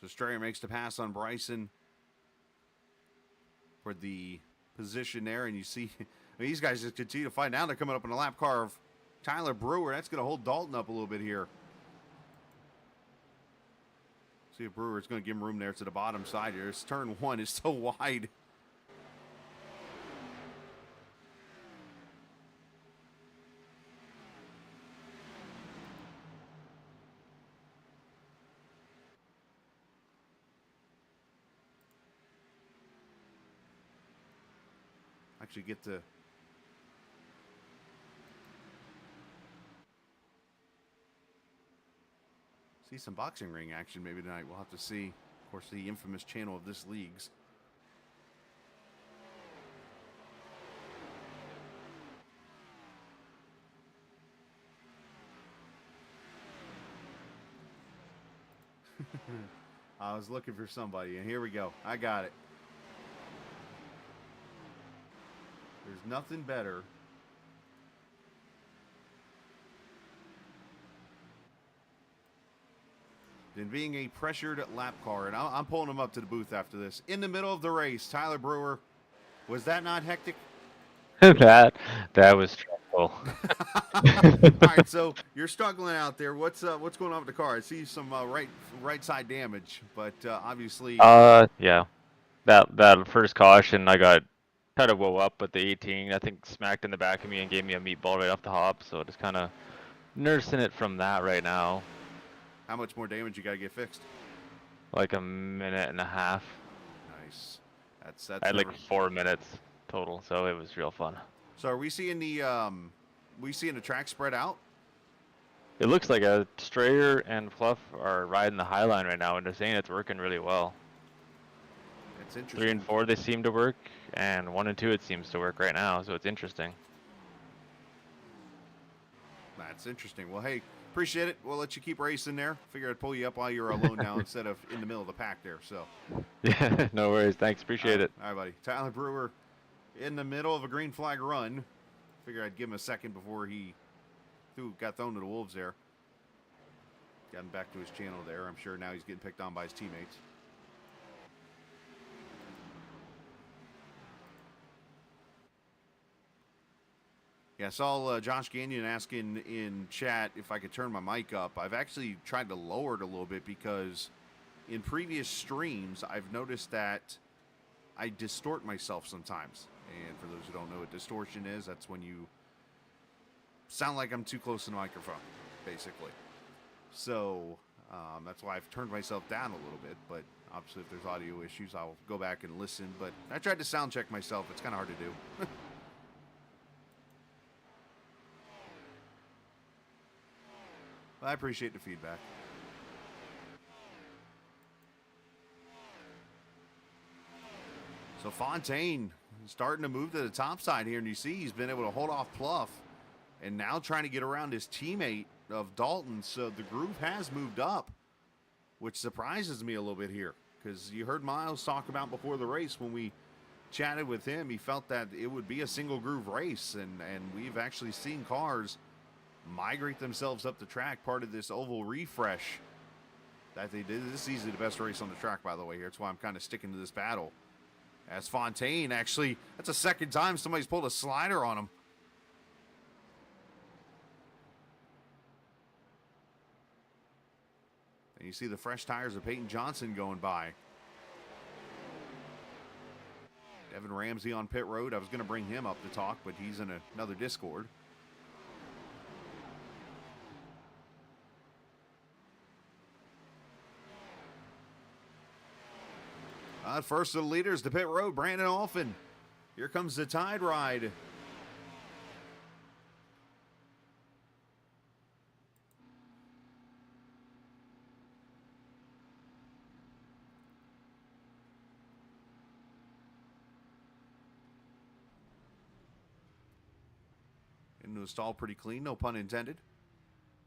So Strayer makes the pass on Bryson for the position there. And you see, I mean, these guys just continue to fight. Now they're coming up in a lap car of Tyler Brewer. That's going to hold Dalton up a little bit here. See if Brewer's going to give him room there to the bottom side here. This turn 1 is so wide. Actually get to see some boxing ring action maybe tonight. We'll have to see. Of course, the infamous channel of this league's. I was looking for somebody, and here we go. I got it. There's nothing better than being a pressured lap car. And I'm pulling him up to the booth after this. In the middle of the race, Tyler Brewer. Was that not hectic? that was stressful. All right, so you're struggling out there. What's going on with the car? I see some right side damage, but obviously. Yeah, that first caution I got kind of woe up, but the 18 I think smacked in the back of me and gave me a meatball right off the hop. So just kind of nursing it from that right now. How much more damage you got to get fixed? Like a minute and a half. Nice. That's I had like 4 minutes total, so it was real fun. So are we seeing the track spread out? It looks like Strayer and Fluff are riding the high line right now, and they're saying it's working really well. It's interesting. 3 and 4 they seem to work, and 1 and 2 it seems to work right now, so it's interesting. That's interesting. Well, hey, Appreciate it. We'll let you keep racing there. Figure I'd pull you up while you're alone now instead of in the middle of the pack there. So, Yeah, no worries. Thanks. Appreciate it. All right, buddy. Tyler Brewer in the middle of a green flag run. Figure I'd give him a second before he got thrown to the wolves there. Got him back to his channel there. I'm sure now he's getting picked on by his teammates. Yeah, I saw Josh Gagnon asking in chat if I could turn my mic up. I've actually tried to lower it a little bit because in previous streams, I've noticed that I distort myself sometimes. And for those who don't know what distortion is, that's when you sound like I'm too close to the microphone, basically. So that's why I've turned myself down a little bit. But obviously, if there's audio issues, I'll go back and listen. But I tried to sound check myself. It's kind of hard to do. I appreciate the feedback. So Fontaine starting to move to the top side here, and you see he's been able to hold off Pluff and now trying to get around his teammate of Dalton. So the group has moved up, which surprises me a little bit here because you heard Miles talk about before the race when we chatted with him. He felt that it would be a single groove race, and we've actually seen cars migrate themselves up the track, part of this oval refresh that they did. This is easily the best race on the track, by the way, here. That's why I'm kind of sticking to this battle. As Fontaine, actually, that's the second time somebody's pulled a slider on him. And you see the fresh tires of Peyton Johnson going by. Devin Ramsey on pit road. I was going to bring him up to talk, but he's in another Discord. First of the leaders, the pit road, Brandon Alphin. Here comes the Tide Ride. Into a stall pretty clean, no pun intended.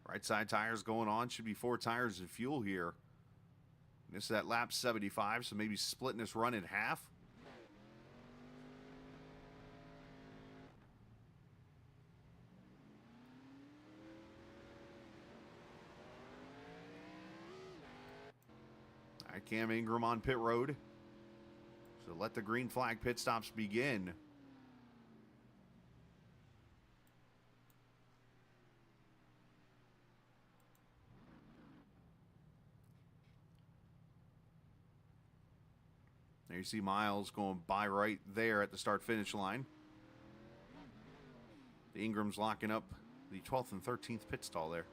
Right side tires going on. Should be 4 tires of fuel here. This is at lap 75, so maybe splitting this run in half. All right, Cam Ingram on pit road. So let the green flag pit stops begin. There you see Miles going by right there at the start-finish line. The Ingram's locking up the 12th and 13th pit stall there.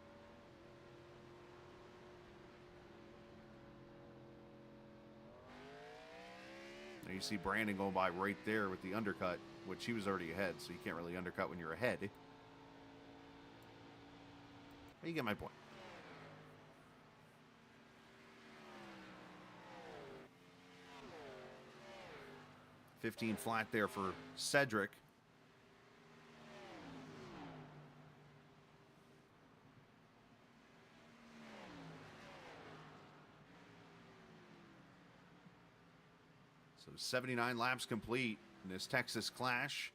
Now you see Brandon going by right there with the undercut, which he was already ahead, so you can't really undercut when you're ahead. But you get my point. 15 flat there for Cedric. So 79 laps complete in this Texas Clash.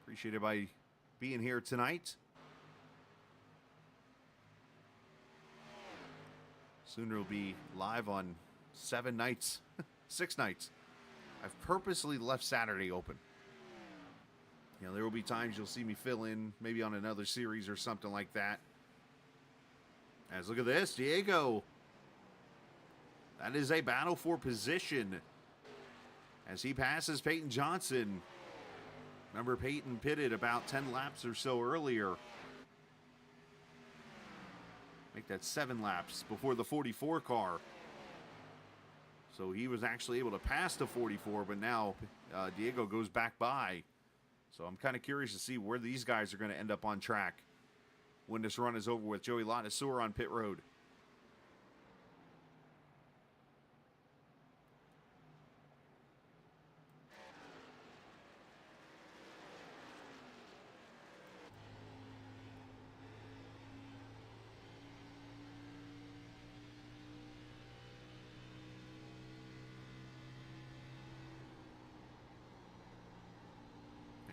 Appreciate everybody being here tonight. Soon it'll be live on 7 nights, 6 nights. I've purposely left Saturday open. You know, there will be times you'll see me fill in, maybe on another series or something like that. As look at this, Diego. That is a battle for position as he passes Peyton Johnson. Remember, Peyton pitted about 10 laps or so earlier. Make that 7 laps before the 44 car. So he was actually able to pass the 44, but now Diego goes back by. So I'm kind of curious to see where these guys are going to end up on track when this run is over with. Joey Lattiseur on pit road.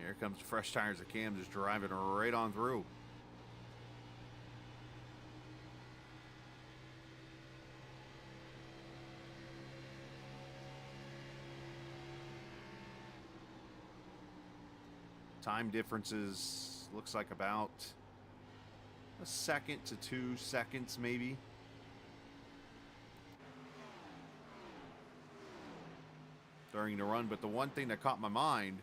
There comes the fresh tires of Cam, just driving right on through. Time differences looks like about a second to 2 seconds maybe. During the run, but the one thing that caught my mind,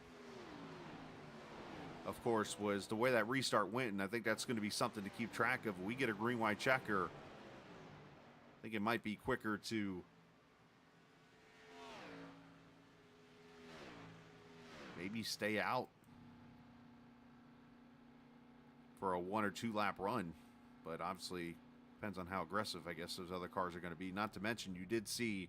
of course, was the way that restart went, and I think that's going to be something to keep track of. We get a green white checker. I think it might be quicker to maybe stay out for a 1 or 2 lap run, but obviously depends on how aggressive I guess those other cars are going to be. Not to mention you did see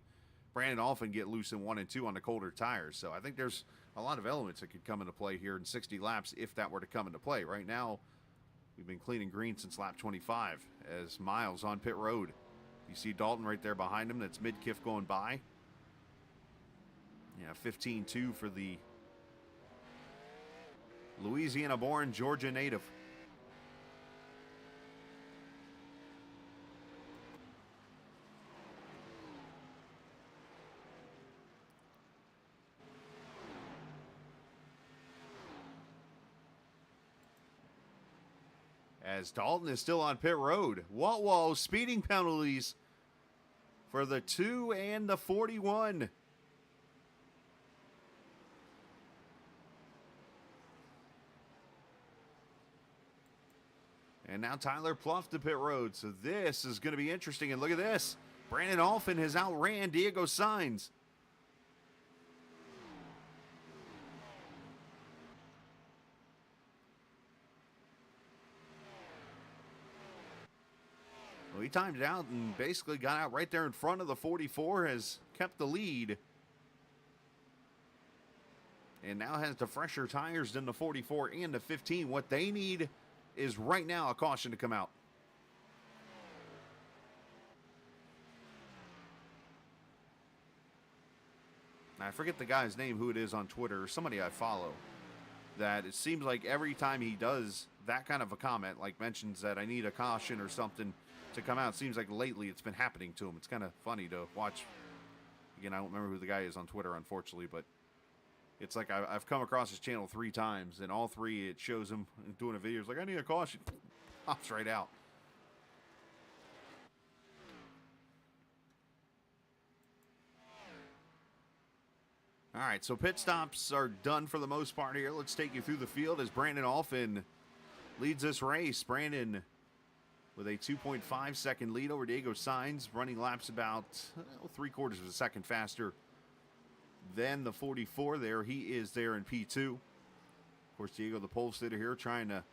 Brandon Alphen get loose in 1 and 2 on the colder tires, so I think there's a lot of elements that could come into play here in 60 laps if that were to come into play. Right now we've been clean and green since lap 25 as Miles on pit road. You see Dalton right there behind him, that's mid-kiff going by. Yeah, 15-2 for the Louisiana-born, Georgia native. As Dalton is still on pit road. Whoa, speeding penalties for the 2 and the 41. And now Tyler Pluff to pit road. So this is going to be interesting. And look at this. Brandon Alphen has outran Diego Sainz. Well, he timed it out and basically got out right there in front of the 44, has kept the lead. And now has the fresher tires than the 44 and the 15. What they need is right now a caution to come out. I forget the guy's name, who it is on Twitter, somebody I follow, that it seems like every time he does that kind of a comment, like mentions that I need a caution or something to come out, it seems like lately it's been happening to him. It's kind of funny to watch. Again, I don't remember who the guy is on Twitter, unfortunately, but it's like I've come across his channel 3 times, and all 3 it shows him doing a video. It's like, I need a caution. Pops right out. All right, so pit stops are done for the most part here. Let's take you through the field as Brandon Alphen leads this race. Brandon with a 2.5 second lead over Diego Sainz, running laps about 3/4 of a second faster than the 44 there. He is there in P2. Of course, Diego, the pole sitter here, trying to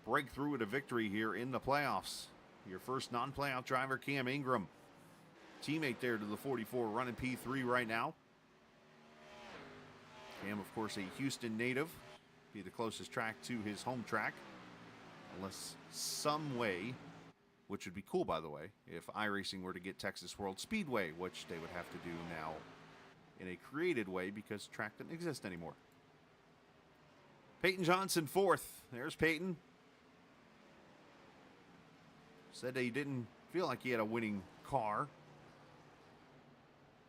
break through with a victory here in the playoffs. Your first non-playoff driver, Cam Ingram, teammate there to the 44, running P3 right now. Cam, of course, a Houston native, be the closest track to his home track. Unless some way, which would be cool, by the way, if iRacing were to get Texas World Speedway, which they would have to do now in a created way because track doesn't exist anymore. Peyton Johnson, 4th. There's Peyton. Said that he didn't feel like he had a winning car.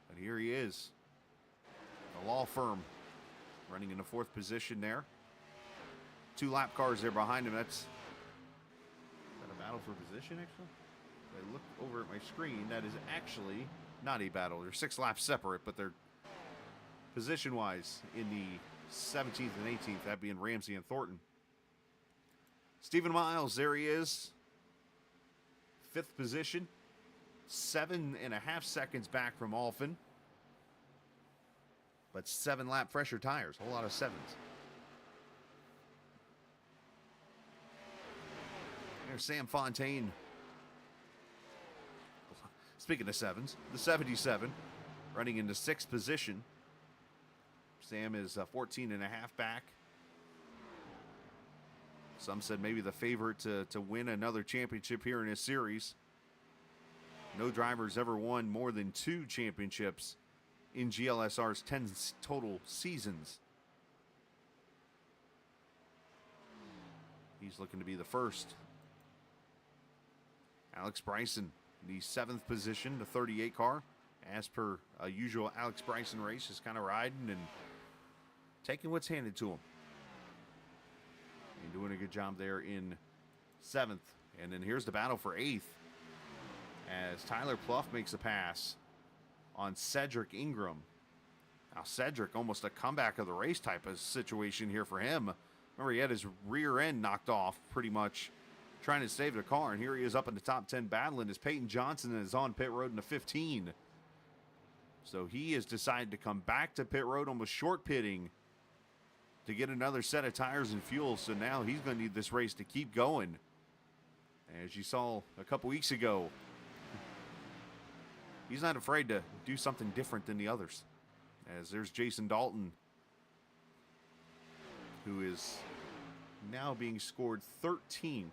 But here he is. The law firm running in the 4th position there. 2 lap cars there behind him. That's a battle for position, actually. I look over at my screen. That is actually not a battle. They're 6 laps separate, but they're position-wise in the 17th and 18th, that being Ramsey and Thornton. Stephen Miles, there he is. 5th position. 7.5 seconds back from Alphen. But 7 lap fresher tires. A whole lot of 7s. There's Sam Fontaine. Speaking of 7s, the 77 running into 6th position. Sam is 14.5 back. Some said maybe the favorite to win another championship here in this series. No driver's ever won more than 2 championships in GLSR's 10 total seasons. He's looking to be the first. Alex Bryson, the 7th position, the 38 car. As per a usual Alex Bryson race, just kind of riding and taking what's handed to him. And doing a good job there in 7th. And then here's the battle for 8th. As Tyler Pluff makes a pass on Cedric Ingram. Now Cedric, almost a comeback of the race type of situation here for him. Remember, he had his rear end knocked off pretty much trying to save the car. And here he is up in the top 10 battling as Peyton Johnson is on pit road in the 15. So he has decided to come back to pit road, almost short pitting to get another set of tires and fuel. So now he's going to need this race to keep going. As you saw a couple weeks ago, he's not afraid to do something different than the others. As there's Jason Dalton, who is now being scored 13th.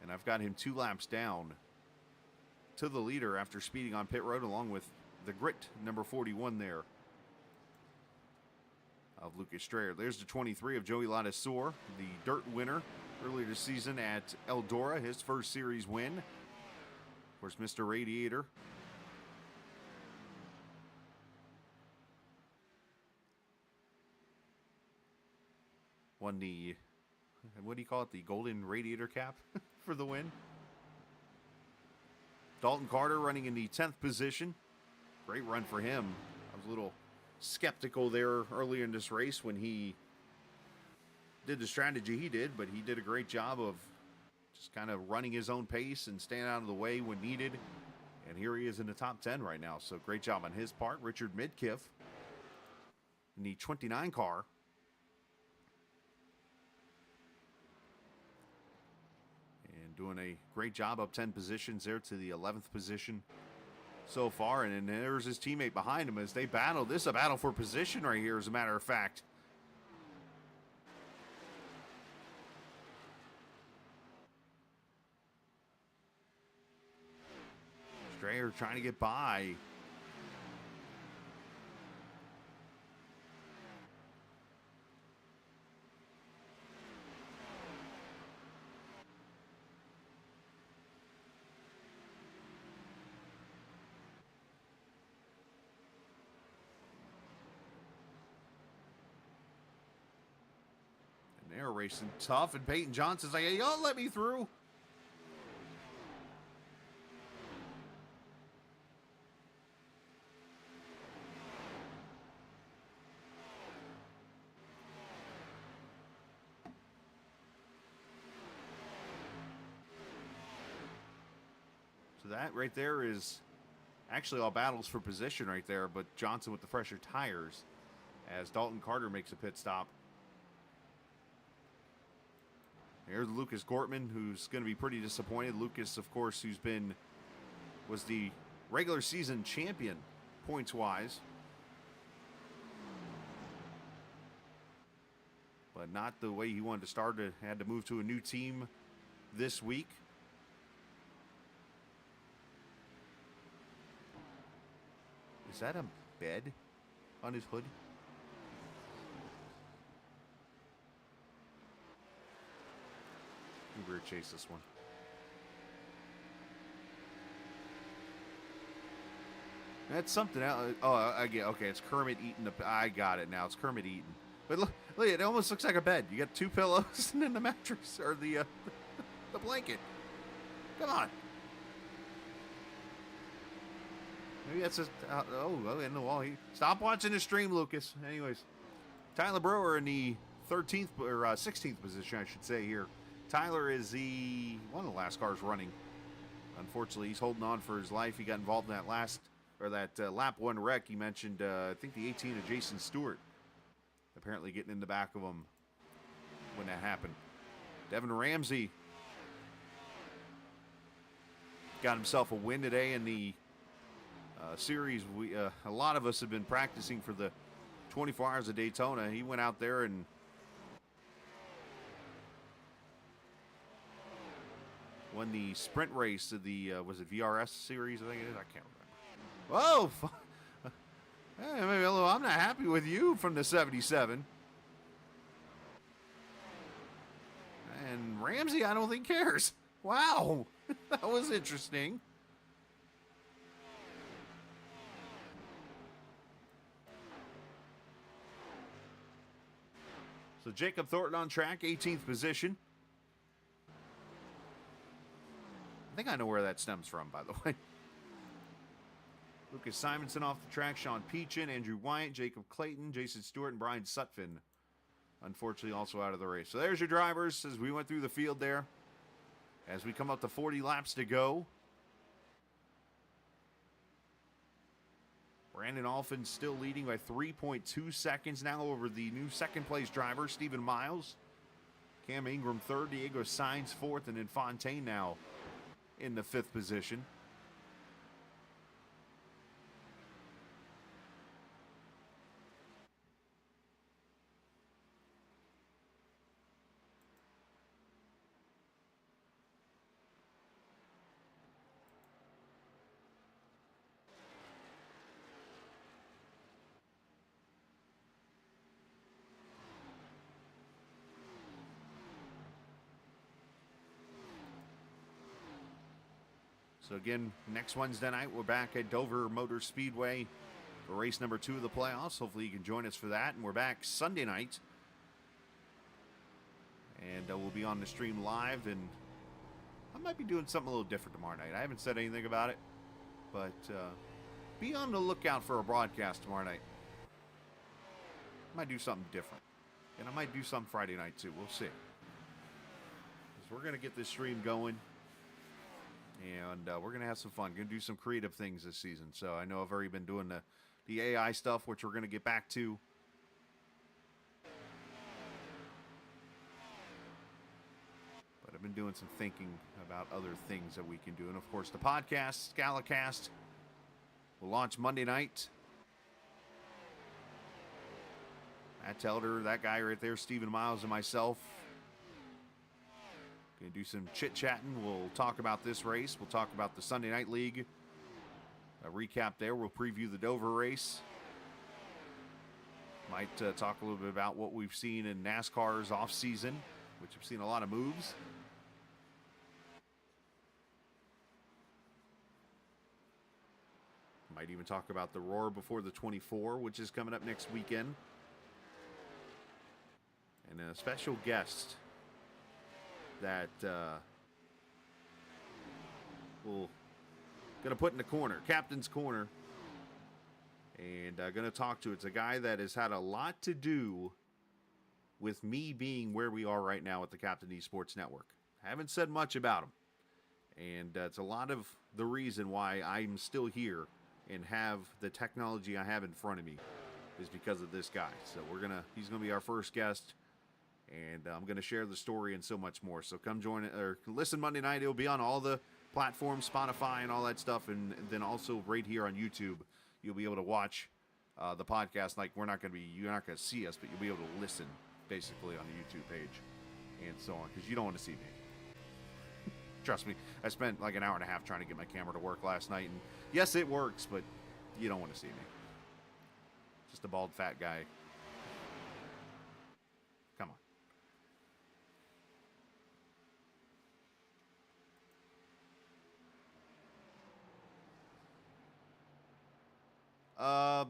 And I've got him 2 laps down to the leader after speeding on pit road, along with the grit number 41 there of Lucas Strayer. There's the 23 of Joey Ladisor, the dirt winner earlier this season at Eldora, his first series win. Of course, Mr. Radiator. Won the, what do you call it, the Golden Radiator Cap for the win. Dalton Carter running in the 10th position. Great run for him. I was a little skeptical there earlier in this race when he did the strategy he did, but he did a great job of just kind of running his own pace and staying out of the way when needed. And here he is in the top 10 right now. So great job on his part. Richard Midkiff in the 29 car. And doing a great job up 10 positions there to the 11th position so far. And then there's his teammate behind him as they battle. This is a battle for position right here, as a matter of fact. Strayer trying to get by. And they're racing tough, and Peyton Johnson's like, hey, y'all let me through. So that right there is actually all battles for position right there, but Johnson with the fresher tires as Dalton Carter makes a pit stop. Here's Lucas Gortman, who's going to be pretty disappointed. Lucas, of course, was the regular season champion points-wise, but not the way he wanted to start. Had to move to a new team this week. Is that a bed on his hood? We better chase this one. That's something else. Oh, I get. Okay, it's Kermit eating the. I got it now. It's Kermit eating. But look, it almost looks like a bed. You got 2 pillows and then the mattress or the blanket. Come on. Maybe that's just, in the wall. Stop watching the stream, Lucas. Anyways, Tyler Brewer in the 13th or 16th position, I should say here. Tyler is one of the last cars running. Unfortunately, he's holding on for his life. He got involved in that lap 1 wreck. He mentioned, I think the 18 of Jason Stewart, apparently getting in the back of him when that happened. Devin Ramsey got himself a win today in the series. A lot of us have been practicing for the 24 Hours of Daytona. He went out there and won the sprint race of the was it VRS series? I think it is. I can't remember. Whoa! Hey, maybe I'm not happy with you from the 77. And Ramsey, I don't think cares. Wow. That was interesting. So Jacob Thornton on track, 18th position. I think I know where that stems from, by the way. Lucas Simonson off the track, Sean Peachin, Andrew Wyatt, Jacob Clayton, Jason Stewart, and Brian Sutphin. Unfortunately, also out of the race. So there's your drivers as we went through the field there. As we come up to 40 laps to go. Brandon Alphin still leading by 3.2 seconds now over the new second-place driver, Stephen Miles. Cam Ingram third, Diego Sainz fourth, and then Fontaine now in the 5th position. So again, next Wednesday night, we're back at Dover Motor Speedway for race number 2 of the playoffs. Hopefully you can join us for that. And we're back Sunday night. And we'll be on the stream live. And I might be doing something a little different tomorrow night. I haven't said anything about it. But be on the lookout for a broadcast tomorrow night. I might do something different. And I might do something Friday night too. We'll see. Because we're going to get this stream going. And we're going to have some fun. Going to do some creative things this season. So I know I've already been doing the AI stuff, which we're going to get back to. But I've been doing some thinking about other things that we can do. And, of course, the podcast, Scalacast, will launch Monday night. Matt Telder, that guy right there, Stephen Miles, and myself. Going to do some chit-chatting. We'll talk about this race. We'll talk about the Sunday Night League. A recap there. We'll preview the Dover race. Might talk a little bit about what we've seen in NASCAR's off-season, which I've seen a lot of moves. Might even talk about the Roar Before the 24, which is coming up next weekend. And a special guest that we'll gonna put in the corner, captain's corner, and gonna talk to. It's a guy that has had a lot to do with me being where we are right now at the Captain Esports Network. Haven't said much about him, and it's a lot of the reason why I'm still here and have the technology I have in front of me is because of this guy. So he's gonna be our first guest. And I'm going to share the story and so much more. So come join it or listen Monday night. It'll be on all the platforms, Spotify and all that stuff. And then also right here on YouTube, you'll be able to watch the podcast. Like you're not going to see us, but you'll be able to listen basically on the YouTube page and so on. Because you don't want to see me. Trust me. I spent like an hour and a half trying to get my camera to work last night. And yes, it works, but you don't want to see me. Just a bald, fat guy. Come on.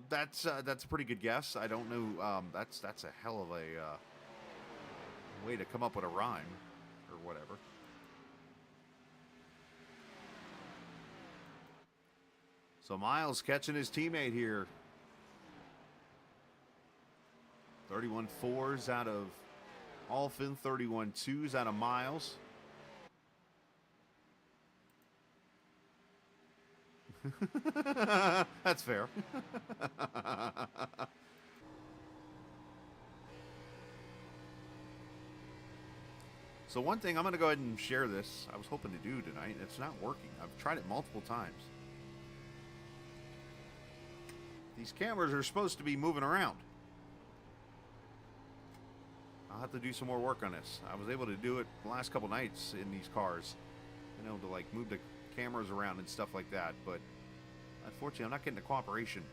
That's a pretty good guess. I don't know. That's a hell of a way to come up with a rhyme or whatever. So Miles catching his teammate here. 31 4s out of Alphin, 31 2s out of Miles. That's fair. So one thing, I'm going to go ahead and share this. I was hoping to do tonight. It's not working. I've tried it multiple times. These cameras are supposed to be moving around. I'll have to do some more work on this. I was able to do it the last couple nights in these cars. You know, to like move the cameras around and stuff like that, but unfortunately I'm not getting the cooperation.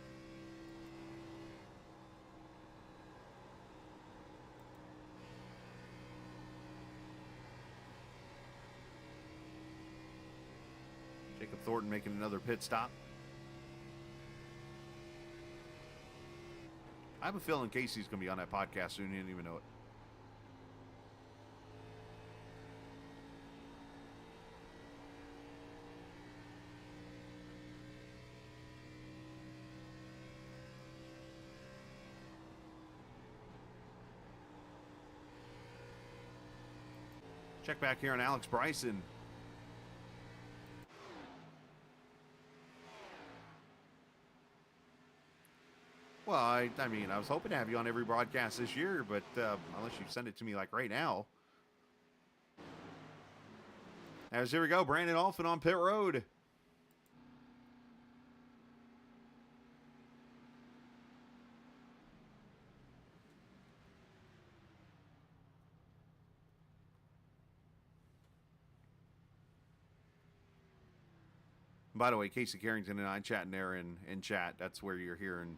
Thornton making another pit stop. I have a feeling Casey's going to be on that podcast soon. He didn't even know it. Check back here on Alex Bryson. Well, I mean, I was hoping to have you on every broadcast this year, but unless you send it to me like right now. As here we go, Brandon Alphin on pit road. By the way, Casey Carrington and I chatting there in chat. That's where you're hearing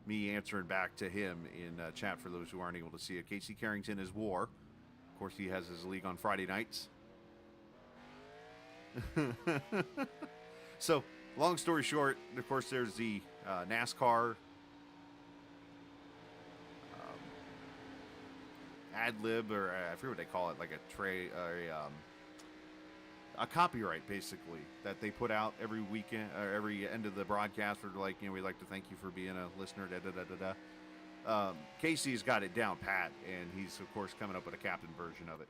me answering back to him in chat for those who aren't able to see it. Casey Carrington is War. Of course, he has his league on Friday nights. So, long story short, of course, there's the NASCAR ad lib, or I forget what they call it, like a copyright, basically, that they put out every weekend or every end of the broadcast for, like, you know, we'd like to thank you for being a listener, Casey's got it down pat, and he's, of course, coming up with a captain version of it.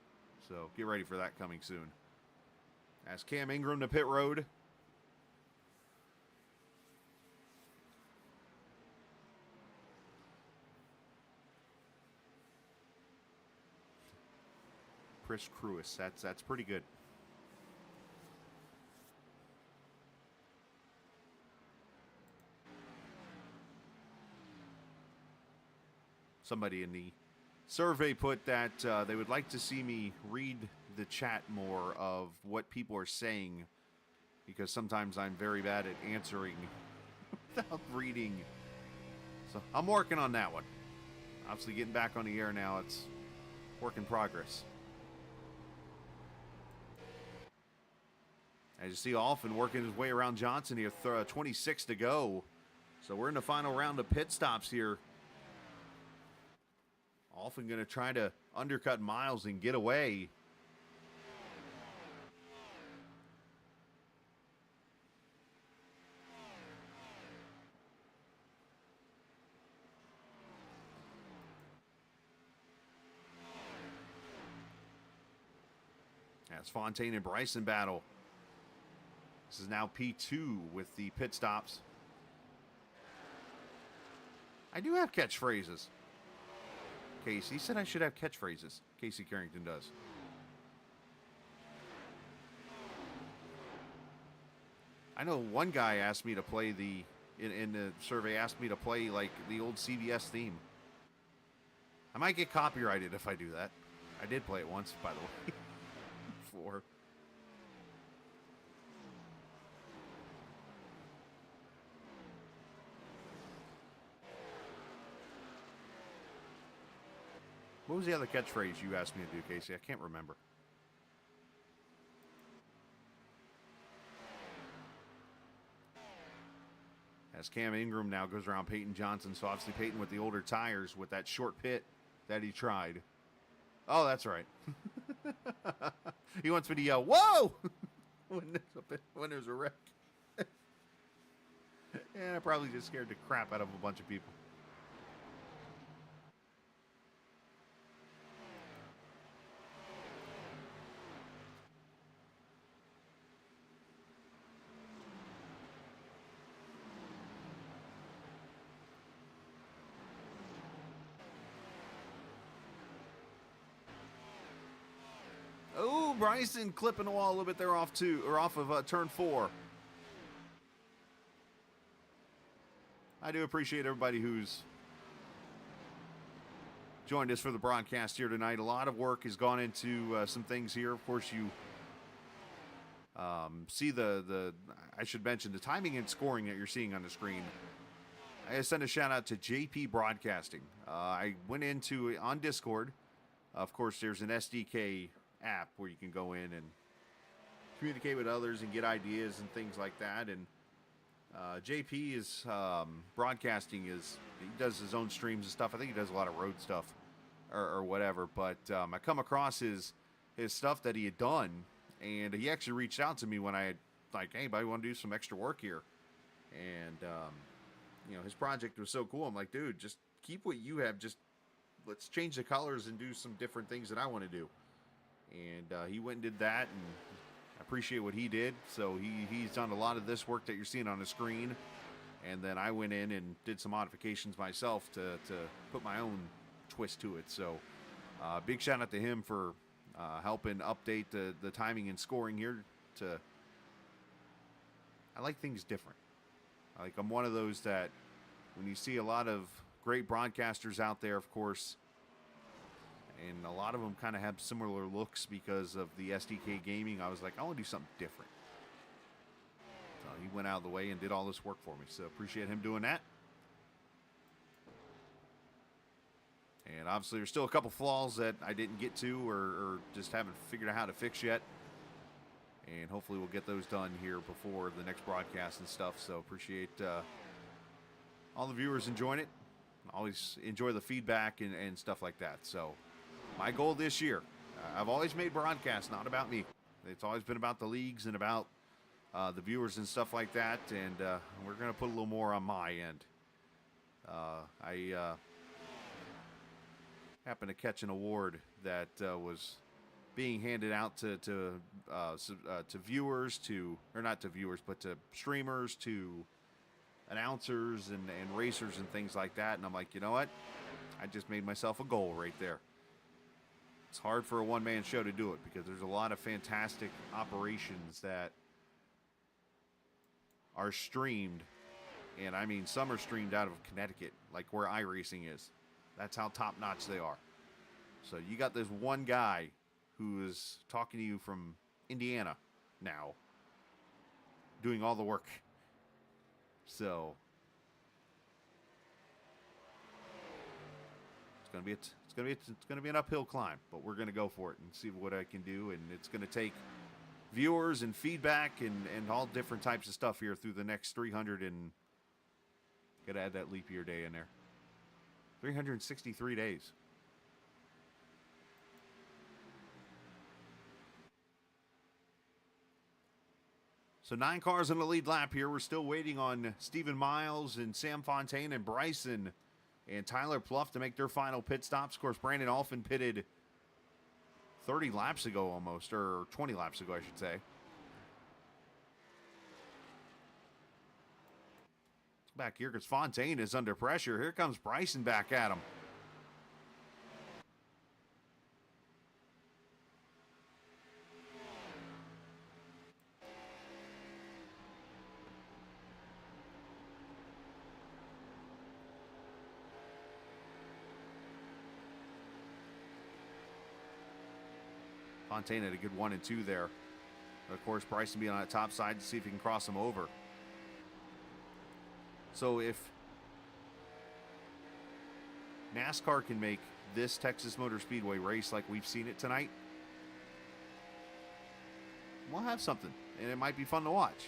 So get ready for that coming soon. As Cam Ingram to pit road. Chris Cruis, that's pretty good. Somebody in the survey put that they would like to see me read the chat more of what people are saying, because sometimes I'm very bad at answering without reading. So I'm working on that one. Obviously getting back on the air now, it's work in progress. As you see, Alphin working his way around Johnson here, 26 to go. So we're in the final round of pit stops here. Alphin going to try to undercut Miles and get away. As Fontaine and Bryson battle. This is now P2 with the pit stops. I do have catchphrases. Casey said I should have catchphrases. Casey Carrington does. I know one guy asked me to play in the survey, asked me to play like the old CBS theme. I might get copyrighted if I do that. I did play it once, by the way. Before. What was the other catchphrase you asked me to do, Casey? I can't remember. As Cam Ingram now goes around Peyton Johnson. So obviously Peyton with the older tires with that short pit that he tried. Oh, that's right. He wants me to yell, "Whoa!" when there's a wreck. And I probably just scared the crap out of a bunch of people. Oh, Bryson clipping the wall a little bit there off of turn 4. I do appreciate everybody who's joined us for the broadcast here tonight. A lot of work has gone into some things here. Of course, you see I should mention the timing and scoring that you're seeing on the screen. I send a shout out to JP Broadcasting. I went on Discord. Of course, there's an SDK app where you can go in and communicate with others and get ideas and things like that. And JP is broadcasting. He does his own streams and stuff. I think he does a lot of road stuff or whatever. But I come across his stuff that he had done, and he actually reached out to me when I had like, hey, buddy, want to do some extra work here? And his project was so cool. I'm like, dude, just keep what you have. Just let's change the colors and do some different things that I want to do. And he went and did that, and I appreciate what he did. So he's done a lot of this work that you're seeing on the screen. And then I went in and did some modifications myself to put my own twist to it. So big shout out to him for helping update the timing and scoring here. I like things different. I'm one of those that when you see a lot of great broadcasters out there, of course, and a lot of them kind of have similar looks because of the SDK gaming, I was like, I want to do something different. So he went out of the way and did all this work for me. So appreciate him doing that. And obviously there's still a couple flaws that I didn't get to or just haven't figured out how to fix yet. And hopefully we'll get those done here before the next broadcast and stuff. So appreciate all the viewers enjoying it. Always enjoy the feedback and stuff like that. So my goal this year, I've always made broadcasts not about me. It's always been about the leagues and about the viewers and stuff like that. And we're going to put a little more on my end. I happened to catch an award that was being handed out to viewers, or not to viewers, but to streamers, to announcers and racers and things like that. And I'm like, you know what? I just made myself a goal right there. It's hard for a one-man show to do it because there's a lot of fantastic operations that are streamed. And I mean, some are streamed out of Connecticut, like where iRacing is. That's how top-notch they are. So you got this one guy who is talking to you from Indiana now, doing all the work. So it's gonna be an uphill climb, but we're gonna go for it and see what I can do. And it's gonna take viewers and feedback and all different types of stuff here through the next 300 and gotta add that leap year day in there. 363 days. So 9 cars in the lead lap here. We're still waiting on Stephen Miles and Sam Fontaine and Bryson and Tyler Pluff to make their final pit stops. Of course, Brandon Alphin pitted 30 laps ago almost, or 20 laps ago, I should say. Back here because Fontaine is under pressure. Here comes Bryson back at him. Fontaine had a good 1 and 2 there. Of course, Bryson being on the top side to see if he can cross him over. So if NASCAR can make this Texas Motor Speedway race like we've seen it tonight, we'll have something, and it might be fun to watch.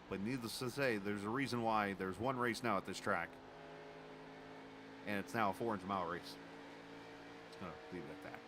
But needless to say, there's a reason why there's one race now at this track, and it's now a 400-mile race. Just gonna leave it at that.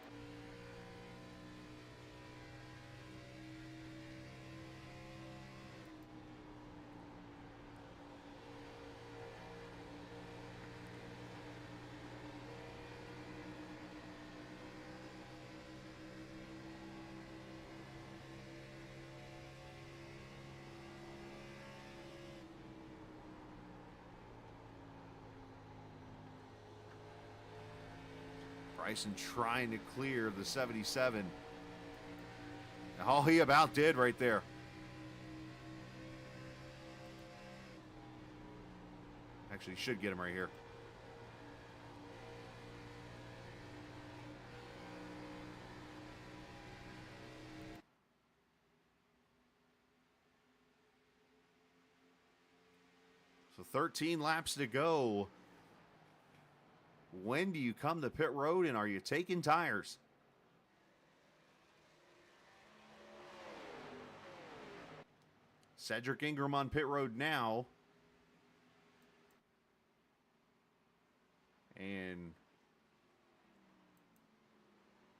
Bryson trying to clear the 77. All he about did right there. Actually, should get him right here. So 13 laps to go. When do you come to pit road and are you taking tires? Cedric Ingram on pit road now. And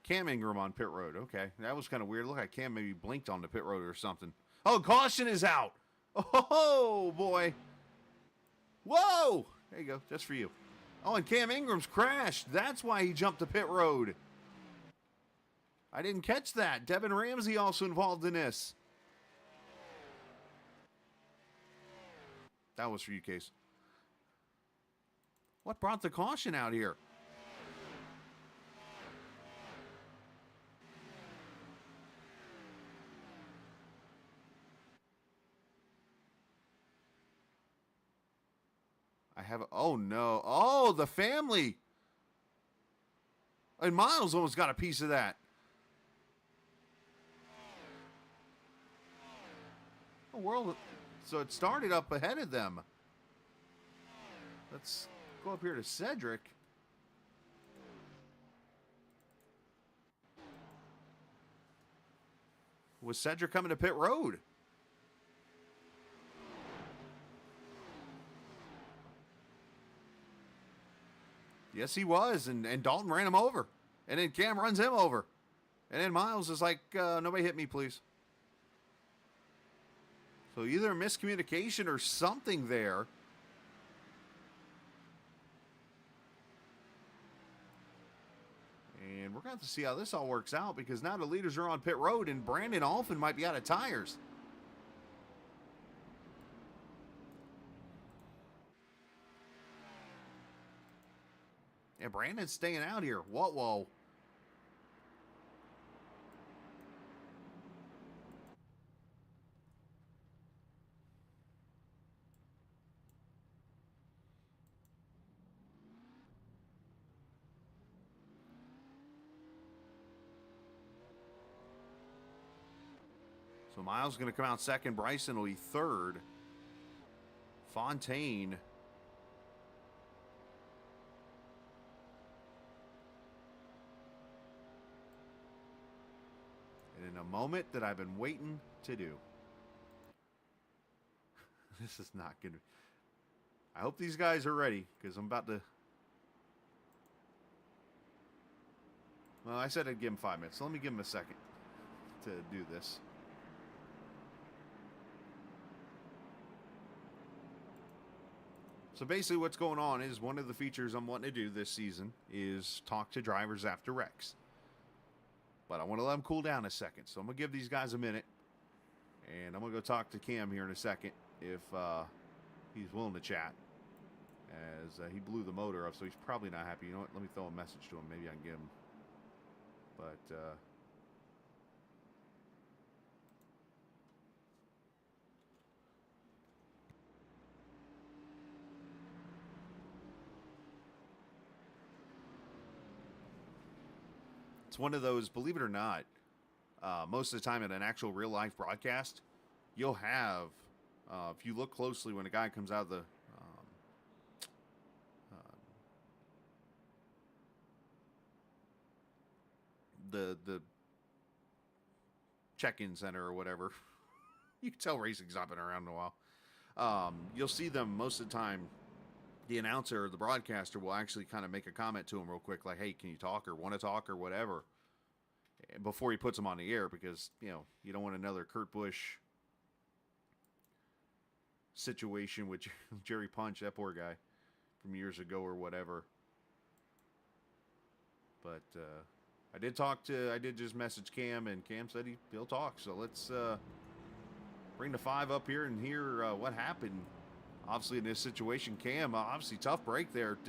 Cam Ingram on pit road. Okay, that was kind of weird. Look like Cam maybe blinked on the pit road or something. Oh, caution is out. Oh, boy. Whoa. There you go. Just for you. Oh, and Cam Ingram's crashed. That's why he jumped to pit road. I didn't catch that. Devin Ramsey also involved in this. That was for you, Case. What brought the caution out here? Oh no. Oh, the family. And Miles almost got a piece of that. The world. So it started up ahead of them. Let's go up here to Cedric. Was Cedric coming to pit road? Yes, he was, and Dalton ran him over. And then Cam runs him over. And then Miles is like, nobody hit me, please. So either miscommunication or something there. And we're going to have to see how this all works out, because now the leaders are on pit road, and Brandon Alphin might be out of tires. And Brandon's staying out here. Whoa. So Miles going to come out second. Bryson will be third. Fontaine. And in a moment that I've been waiting to do. This is not going to... I hope these guys are ready, because I'm about to... Well, I said I'd give them 5 minutes, so let me give them a second to do this. So basically what's going on is one of the features I'm wanting to do this season is talk to drivers after wrecks. But I want to let them cool down a second. So I'm going to give these guys a minute. And I'm going to go talk to Cam here in a second if he's willing to chat. As he blew the motor up, so he's probably not happy. You know what? Let me throw a message to him. Maybe I can get him. But... It's one of those, believe it or not, most of the time in an actual real life broadcast, you'll have, if you look closely when a guy comes out of the check-in center or whatever, you can tell racing's not been around in a while. You'll see them most of the time. The announcer or the broadcaster will actually kind of make a comment to him real quick, like, hey, can you talk or want to talk or whatever, before he puts them on the air, because, you know, you don't want another Kurt Busch situation with Jerry Punch, that poor guy from years ago or whatever. But I did just message Cam, and Cam said he'll talk. So let's bring the 5 up here and hear what happened. Obviously, in this situation, Cam, obviously tough break there.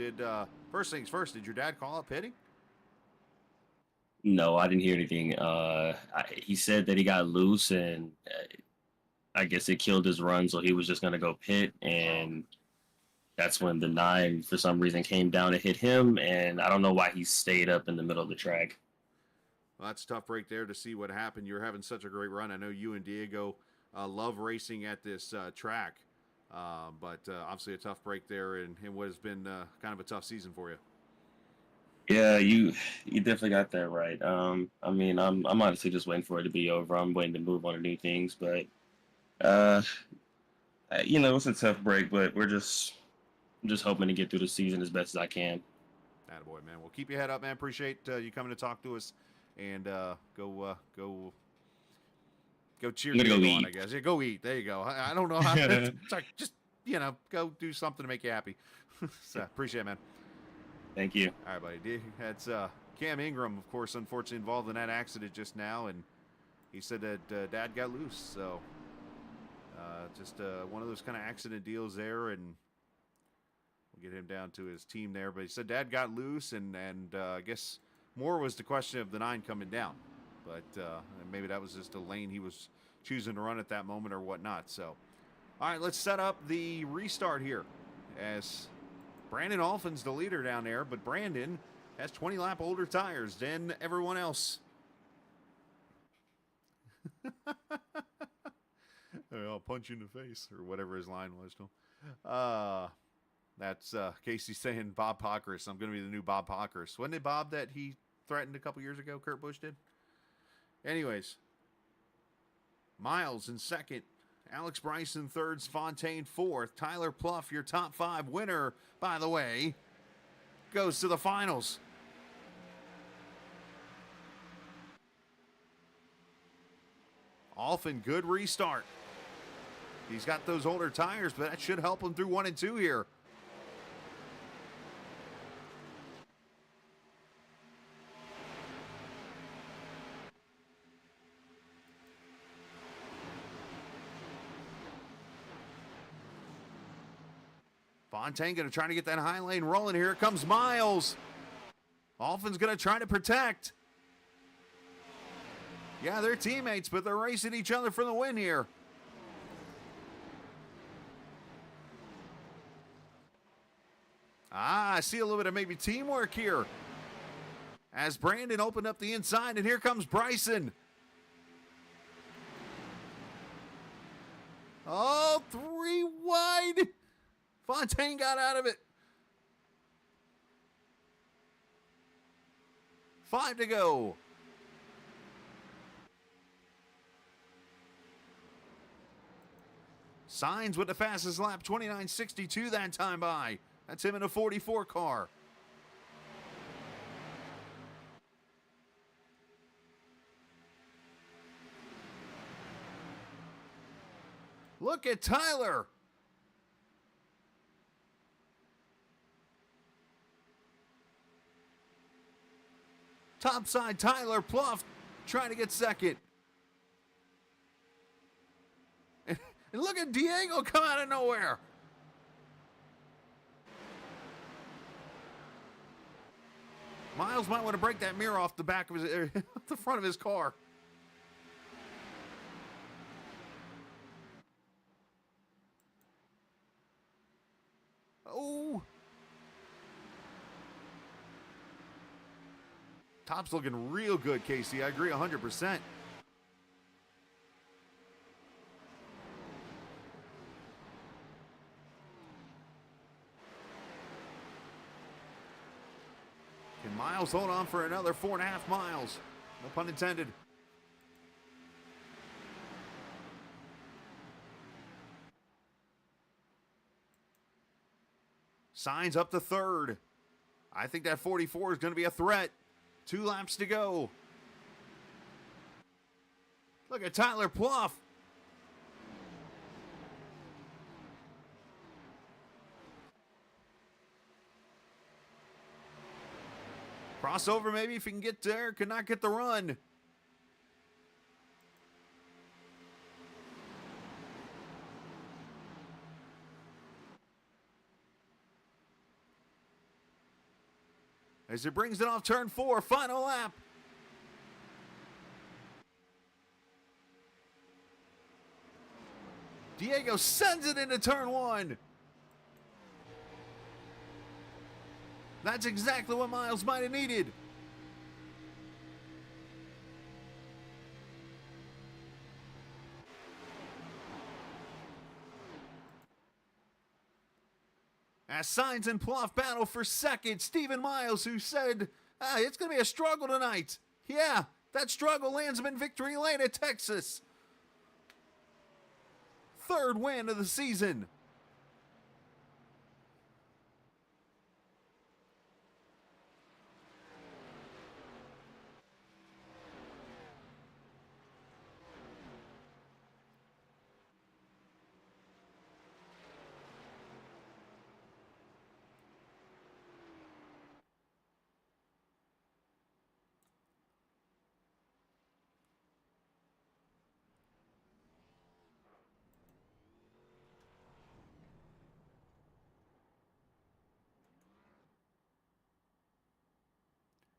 First things first, did your dad call up pitting? No, I didn't hear anything. He said that he got loose, and I guess it killed his run, so he was just going to go pit, and that's when the 9, for some reason, came down to hit him, and I don't know why he stayed up in the middle of the track. Well, that's a tough break there to see what happened. You were having such a great run. I know you and Diego love racing at this track. But obviously a tough break there, and what has been kind of a tough season for you. Yeah, you definitely got that right. I mean, I'm honestly just waiting for it to be over. I'm waiting to move on to new things, but Uh, it's a tough break, but I'm just hoping to get through the season as best as I can. Attaboy, man. Well, keep your head up, man. Appreciate you coming to talk to us, and go cheer I'm gonna go Diego on, eat. I guess. Yeah, go eat. There you go. I don't know how. It's like, just go do something to make you happy. So appreciate it, man. Thank you. All right, buddy. That's Cam Ingram, of course, unfortunately involved in that accident just now, and he said that Dad got loose. So just one of those kind of accident deals there, and we'll get him down to his team there. But he said Dad got loose, and I guess more was the question of the 9 coming down. But maybe that was just a lane he was choosing to run at that moment or whatnot. So, all right, let's set up the restart here as Brandon Alfin's the leader down there, but Brandon has 20 lap older tires than everyone else. I'll punch you in the face, or whatever his line was to him. That's Casey saying Bob Pockris. I'm going to be the new Bob Pockris. Wasn't it Bob that he threatened a couple years ago, Kurt Busch did? Anyways, Miles in second. Alex Bryson third, Fontaine fourth. Tyler Pluff, your top 5 winner, by the way, goes to the finals. Alfin, good restart. He's got those older tires, but that should help him through 1 and 2 here. Fontaine going to try to get that high lane rolling. Here comes Miles. Alfin's going to try to protect. Yeah, they're teammates, but they're racing each other for the win here. I see a little bit of maybe teamwork here. As Brandon opened up the inside, and here comes Bryson. Oh, 3 wide. Fontaine got out of it. 5 to go. Signs with the fastest lap, 29.62 that time by. That's him in a 44 car. Look at Tyler. Topside Tyler Pluff trying to get second. And look at Diego come out of nowhere. Miles might want to break that mirror off the back of his, the front of his car. Oh. Top's looking real good, Casey. I agree 100%. Can Miles hold on for another 4.5 miles? No pun intended. Signs up to third. I think that 44 is going to be a threat. 2 laps to go. Look at Tyler Pluff. Crossover maybe if he can get there. Could not get the run. As he brings it off turn 4, final lap. Diego sends it into turn 1. That's exactly what Miles might have needed. As Signs and Pluff battle for second, Stephen Miles, who said, it's going to be a struggle tonight. Yeah, that struggle lands him in victory lane at Texas. third win of the season.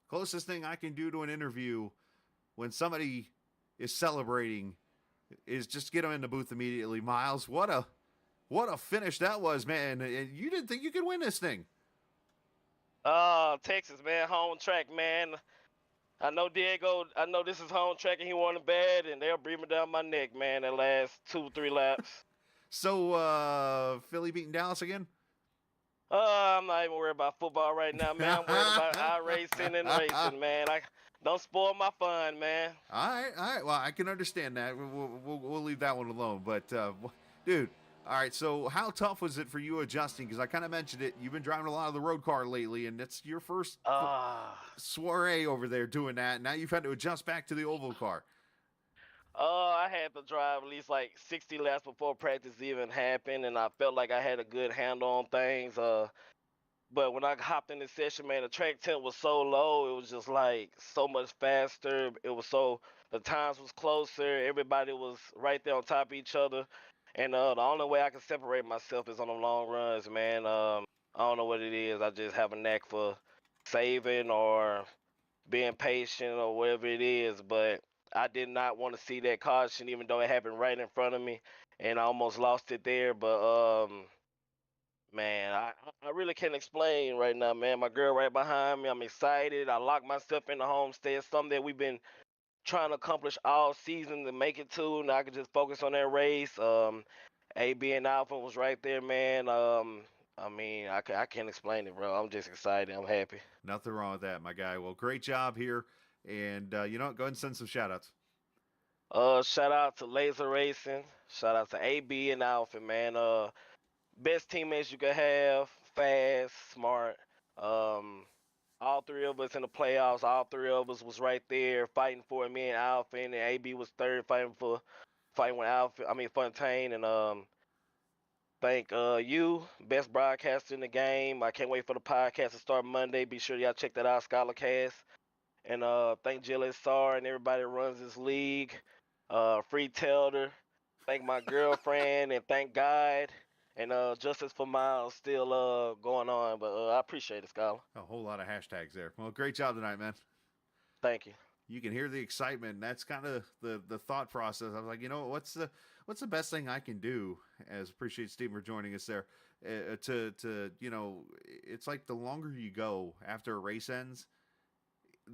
Closest thing I can do to an interview when somebody is celebrating is just get them in the booth immediately. Miles, what a finish that was, man. And you didn't think you could win this thing. Texas, man, home track, man. I know Diego, I know this is home track and he wanted bad, and they'll breathe me down my neck, man, the last 2-3 laps. So, Philly beating Dallas again? I'm not even worried about football right now, man. I'm worried about iRacing and racing, man. Don't spoil my fun, man. All right. Well, I can understand that. We'll leave that one alone. But, dude, all right. So, how tough was it for you adjusting? Because I kind of mentioned it. You've been driving a lot of the road car lately, and it's your first soiree over there doing that. Now you've had to adjust back to the oval car. I had to drive at least like 60 laps before practice even happened, and I felt like I had a good handle on things. But when I hopped in the session, man, the track temp was so low. It was just like so much faster. The times was closer. Everybody was right there on top of each other. And the only way I can separate myself is on the long runs, man. I don't know what it is. I just have a knack for saving or being patient or whatever it is. But I did not want to see that caution, even though it happened right in front of me, and I almost lost it there. But man, I really can't explain right now, man. My girl right behind me. I'm excited. I locked myself in the homestead, something that we've been trying to accomplish all season to make it to. Now I can just focus on that race. AB and Alpha was right there, man. I mean, I can't explain it, bro. I'm just excited. I'm happy. Nothing wrong with that, my guy. Well, great job here. And you know what? Go ahead and send some shout outs. Shout out to Laser Racing. Shout out to AB and Alpha, man. Best teammates you could have, fast, smart. All three of us in the playoffs, all three of us was right there fighting for it. Me and Alpha, and AB was third fighting with Alpha. I mean Fontaine, and thank you, best broadcaster in the game. I can't wait for the podcast to start Monday. Be sure y'all check that out, Scholarcast. And thank GLSR and everybody that runs this league. Free Telder. Thank my girlfriend and thank God. And Justice for Miles still going on, but I appreciate it, Scholar. A whole lot of hashtags there. Well, great job tonight, man. Thank you. You can hear the excitement. And that's kind of the thought process. I was like, you know, what's the best thing I can do? As appreciate Steve for joining us there. To you know, it's like the longer you go after a race ends,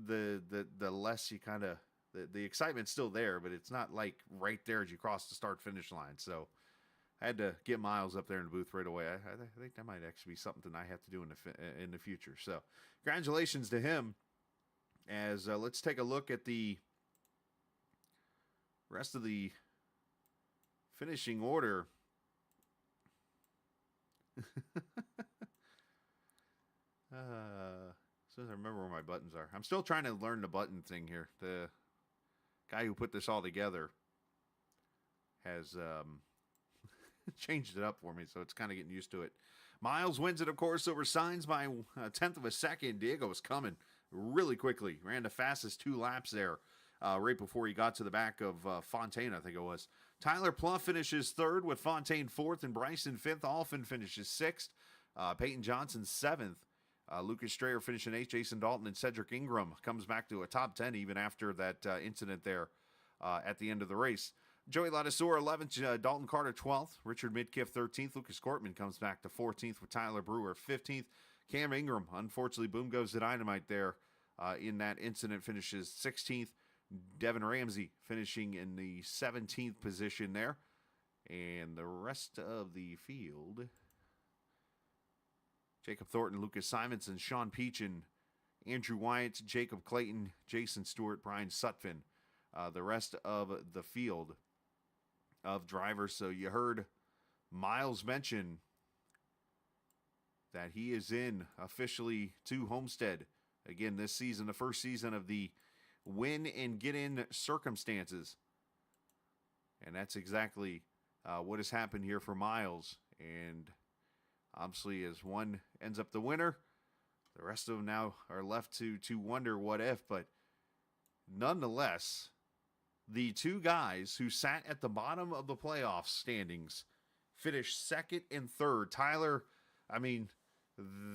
the less you kind of the excitement's still there, but it's not like right there as you cross the start finish line. So I had to get Miles up there in the booth right away. I think that might actually be something I have to do in the future. So congratulations to him. As let's take a look at the rest of the finishing order. As soon as I remember where my buttons are. I'm still trying to learn the button thing here. The guy who put this all together has changed it up for me, so it's kind of getting used to it. Miles wins it, of course, over Signs by a tenth of a second. Diego was coming really quickly. Ran the fastest 2 laps there right before he got to the back of Fontaine, I think it was. Tyler Pluff finishes third with Fontaine fourth and Bryson fifth. Alfin finishes sixth. Peyton Johnson seventh. Lucas Strayer finishing eighth. Jason Dalton and Cedric Ingram comes back to a top 10 even after that incident there at the end of the race. Joey Ladisor 11th, Dalton Carter 12th, Richard Midkiff 13th, Lucas Cortman comes back to 14th with Tyler Brewer 15th. Cam Ingram, unfortunately, boom goes the dynamite there in that incident, finishes 16th. Devin Ramsey finishing in the 17th position there. And the rest of the field, Jacob Thornton, Lucas Simonson, Sean Peachin, Andrew Wyatt, Jacob Clayton, Jason Stewart, Brian Sutphin. The rest of the field, of drivers. So you heard Miles mention that he is in officially to Homestead again this season, the first season of the win and get in circumstances. And that's exactly what has happened here for Miles. And obviously, as one ends up the winner, the rest of them now are left to wonder what if. But nonetheless, the two guys who sat at the bottom of the playoff standings finished second and third. Tyler, I mean,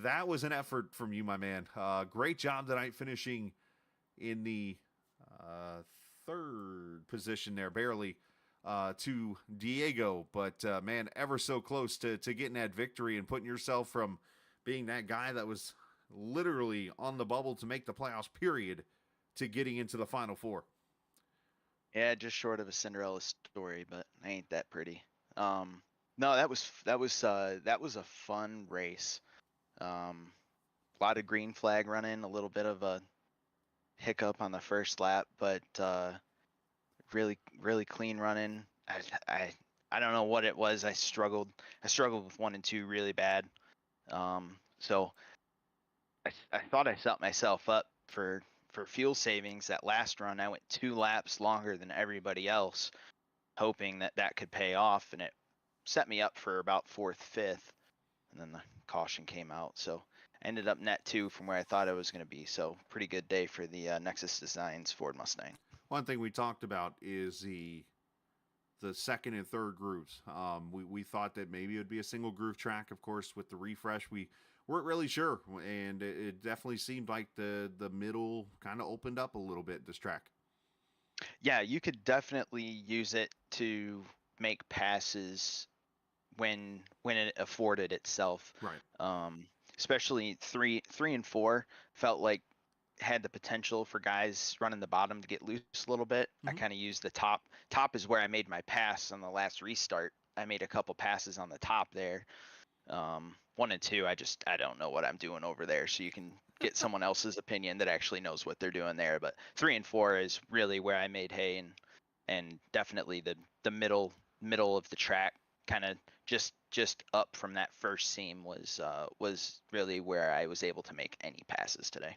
that was an effort from you, my man. Great job tonight finishing in the third position there, barely to Diego. But, man, ever so close to getting that victory and putting yourself from being that guy that was literally on the bubble to make the playoffs, period, to getting into the Final Four. Yeah, just short of a Cinderella story, but ain't that pretty. No, that was a fun race. A lot of green flag running, a little bit of a hiccup on the first lap, but really clean running. I don't know what it was. I struggled with 1 and 2 really bad. So I thought I set myself up for fuel savings. That last run, I went 2 laps longer than everybody else, hoping that could pay off, and it set me up for about 4th, 5th, and then the caution came out. So I ended up net 2 from where I thought I was going to be. So pretty good day for the Nexus Designs Ford Mustang. One thing we talked about is the second and third grooves. We thought that maybe it would be a single groove track. Of course, with the refresh, we weren't really sure, and it definitely seemed like the middle kind of opened up a little bit, this track. Yeah, you could definitely use it to make passes when it afforded itself. Right. Especially 3 and 4 felt like had the potential for guys running the bottom to get loose a little bit. I kind of used the top. Top is where I made my pass on the last restart. I made a couple passes on the top there. 1 and 2, I don't know what I'm doing over there. So you can get someone else's opinion that actually knows what they're doing there. But 3 and 4 is really where I made hay, and definitely the middle of the track, kind of just up from that first seam was really where I was able to make any passes today.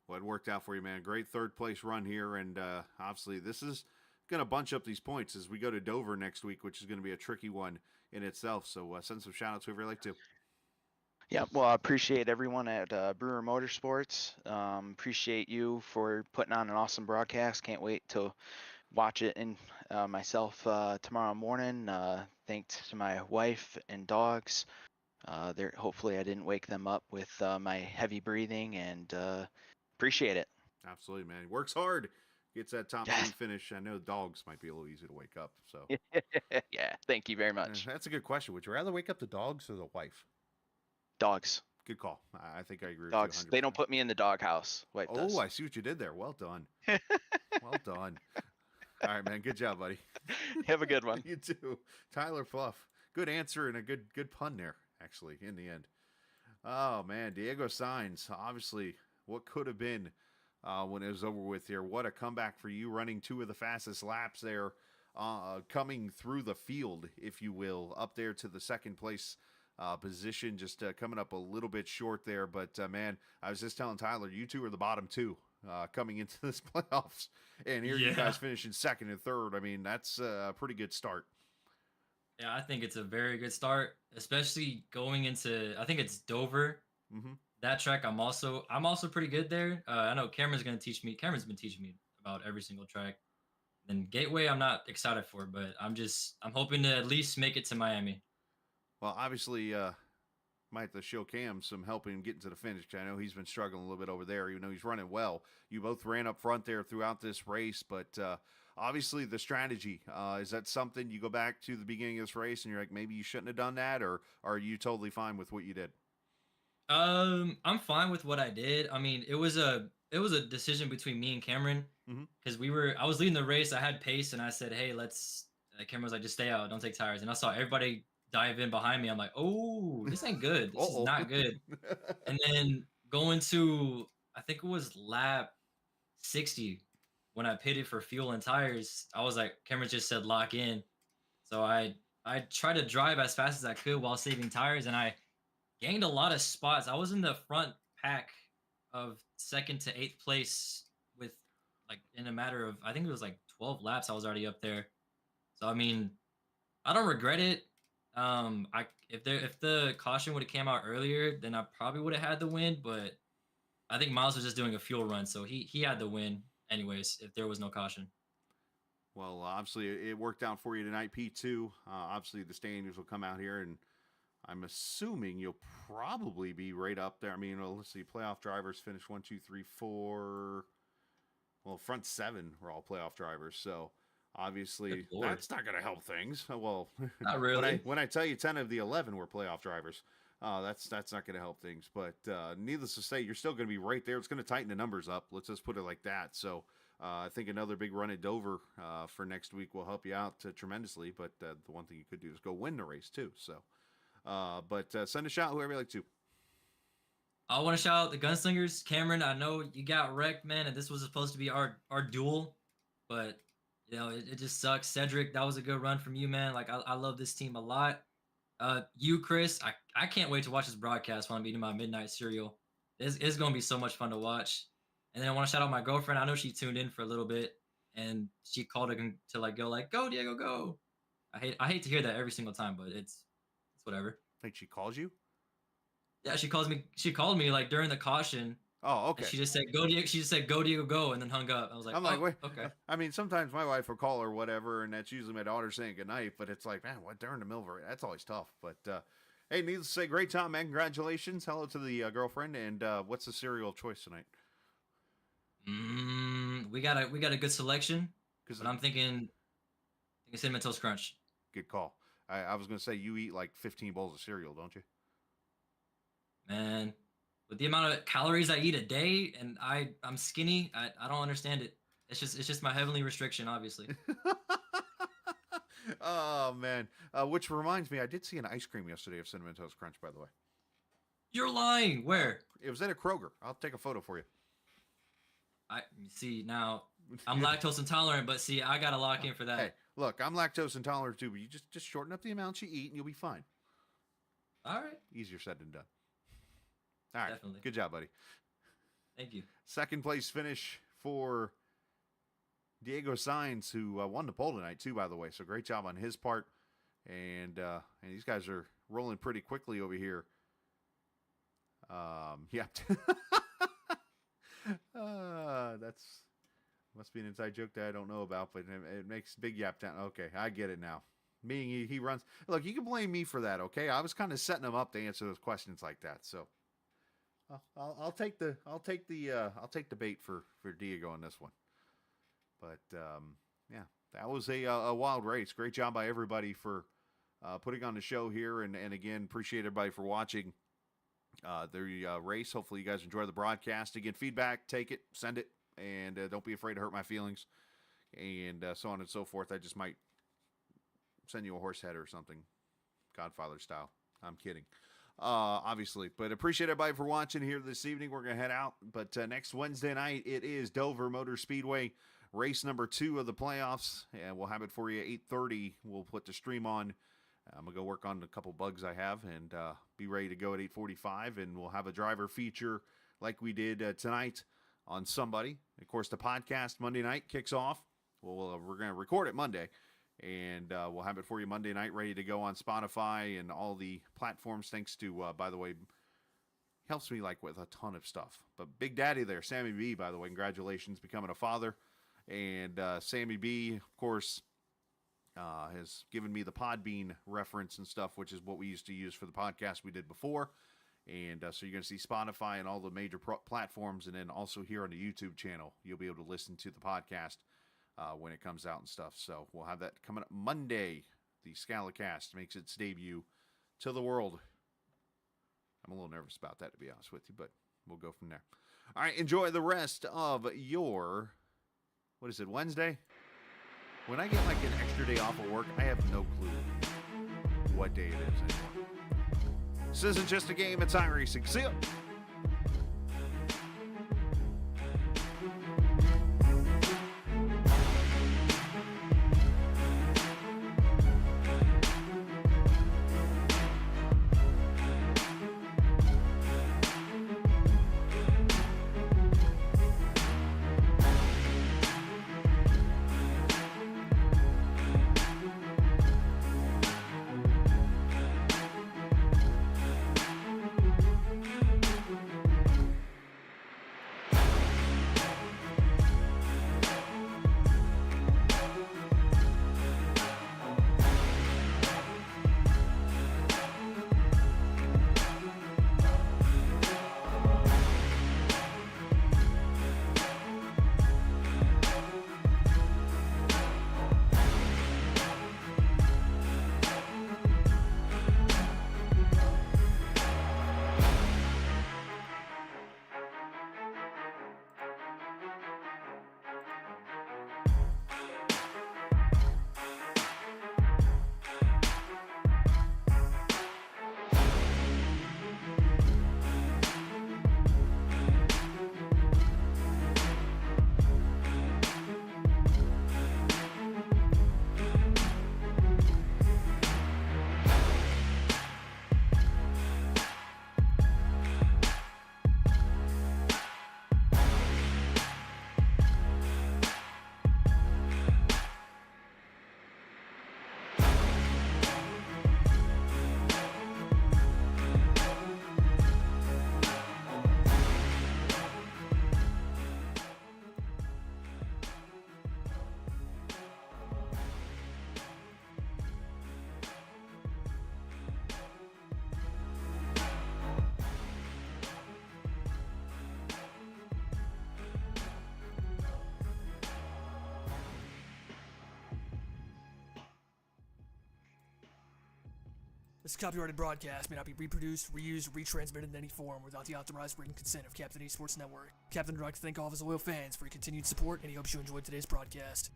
Well, it worked out for you, man. Great third place run here, and obviously this is going to bunch up these points as we go to Dover next week, which is going to be a tricky one in itself. So send some shout outs whoever you'd like to. Yeah, well, I appreciate everyone at Brewer Motorsports. Appreciate you for putting on an awesome broadcast. Can't wait to watch it in myself tomorrow morning. Thanks to my wife and dogs. Hopefully I didn't wake them up with my heavy breathing, and appreciate it. Absolutely, man. He works hard. Gets that top 3 finish. I know dogs might be a little easy to wake up. So yeah, thank you very much. That's a good question. Would you rather wake up the dogs or the wife? Dogs. Good call. I think I agree Dogs. with you 100%. They don't put me in the doghouse. Wife does. I see what you did there. Well done. Well done. All right, man. Good job, buddy. Have a good one. You too. Tyler Fluff. Good answer and a good pun there, actually, in the end. Oh, man. Diego Sainz, obviously, what could have been when it was over with here. What a comeback for you, running 2 of the fastest laps there, coming through the field, if you will, up there to the second place position, just coming up a little bit short there. But, man, I was just telling Tyler, you 2 are the bottom 2 coming into this playoffs. And here you guys finishing second and third. I mean, that's a pretty good start. Yeah, I think it's a very good start, especially going into, I think it's Dover. Mm-hmm. That track, I'm also pretty good there. I know Cameron's been teaching me about every single track. And Gateway, I'm not excited for, but I'm hoping to at least make it to Miami. Well, obviously, might have to show Cam some help in getting to the finish. I know he's been struggling a little bit over there, even though he's running well. You both ran up front there throughout this race, but obviously the strategy, is that something you go back to the beginning of this race and you're like, maybe you shouldn't have done that, or are you totally fine with what you did? I'm fine with what I did. I mean, it was a decision between me and Cameron, because I was leading the race. I had pace, and I said, "Hey, Cameron was like, just stay out, don't take tires." And I saw everybody dive in behind me. I'm like, "Oh, this ain't good. This is not good." And then going to, I think it was lap 60 when I pitted for fuel and tires. I was like, Cameron just said lock in. So I tried to drive as fast as I could while saving tires, and I gained a lot of spots. I was in the front pack of second to eighth place with like in a matter of I think it was like 12 laps. I was already up there. So I mean, I don't regret it. If the caution would have came out earlier, then I probably would have had the win. But I think Miles was just doing a fuel run, so he had the win anyways. If there was no caution. Well, obviously, it worked out for you tonight, P2. Obviously, the standings will come out here, and I'm assuming you'll probably be right up there. I mean, well, let's see, playoff drivers finish 1, 2, 3, 4. Well, front 7 were all playoff drivers, so obviously that's not going to help things. Well, Not really. when I tell you 10 of the 11 were playoff drivers, that's not going to help things. But needless to say, you're still going to be right there. It's going to tighten the numbers up. Let's just put it like that. So I think another big run at Dover for next week will help you out tremendously. But the one thing you could do is go win the race too. So, but send a shout whoever you like to. I want to shout out the Gunslingers. Cameron, I know you got wrecked, man, and this was supposed to be our duel, but you know it just sucks. Cedric, that was a good run from you, man. Like I love this team a lot. You, Chris, I can't wait to watch this broadcast when I'm eating my midnight cereal. It's gonna be so much fun to watch. And then I want to shout out my girlfriend. I know she tuned in for a little bit, and she called to like go Diego, go. I hate to hear that every single time, but it's whatever. Think she calls you? Yeah, she called me like during the caution. Oh, okay. And she just said go Diego. She just said go Diego, go, and then hung up. I was like, I'm like, wait. Okay. I mean, sometimes my wife will call or whatever, and that's usually my daughter saying goodnight. But it's like, man, what during the middle of it? That's always tough. But hey, needless to say, great time, man. Congratulations. Hello to the girlfriend. And what's the cereal of choice tonight? We got a good selection. But I'm thinking Cinnamon Toast Crunch. Good call. I was gonna say you eat like 15 bowls of cereal, don't you? Man, with the amount of calories I eat a day, and I'm skinny, I don't understand it. It's just my heavenly restriction, obviously. Oh man, which reminds me, I did see an ice cream yesterday of Cinnamon Toast Crunch. By the way, You're lying. Where? it was at a Kroger. I'll take a photo for you. I see now. I'm lactose intolerant, but see, I gotta lock in for that. Hey, look, I'm lactose intolerant too, but you just shorten up the amount you eat, and you'll be fine. All right. Easier said than done. All right, Definitely. Good job, buddy. Thank you. Second place finish for Diego Sainz, who won the pole tonight too, by the way. So great job on his part, and these guys are rolling pretty quickly over here. Yeah, that's must be an inside joke that I don't know about, but it makes Big Yap Town. Okay, I get it now. Meaning he runs. Look, you can blame me for that. Okay, I was kind of setting him up to answer those questions like that. So I'll take the bait for Diego on this one. But yeah, that was a wild race. Great job by everybody for putting on the show here, and again, appreciate everybody for watching the race. Hopefully, you guys enjoy the broadcast. Again, feedback, take it, send it, and don't be afraid to hurt my feelings, and so on and so forth. I just might send you a horse head or something, Godfather style. I'm kidding. Obviously, but appreciate everybody for watching here this evening. We're going to head out, but next Wednesday night, it is Dover Motor Speedway, race number 2 of the playoffs, and we'll have it for you at 8:30. We'll put the stream on. I'm going to go work on a couple bugs I have and be ready to go at 8:45, and we'll have a driver feature like we did tonight on somebody. Of course, the podcast Monday night kicks off. We're going to record it Monday, and we'll have it for you Monday night, ready to go on Spotify and all the platforms. Thanks to, by the way, helps me like with a ton of stuff. But Big Daddy there, Sammy B, by the way, congratulations becoming a father. And Sammy B, of course, has given me the Podbean reference and stuff, which is what we used to use for the podcast we did before. And so you're going to see Spotify and all the major platforms, and then also here on the YouTube channel, you'll be able to listen to the podcast when it comes out and stuff. So we'll have that coming up Monday. The Scalicast makes its debut to the world. I'm a little nervous about that, to be honest with you, but we'll go from there. All right, enjoy the rest of your, what is it, Wednesday? When I get like an extra day off of work, I have no clue what day it is anymore. This isn't just a game, it's iRacing. See ya! This copyrighted broadcast may not be reproduced, reused, or retransmitted in any form without the authorized written consent of Captain Esports Network. Captain would like to thank all of his loyal fans for your continued support, and he hopes you enjoyed today's broadcast.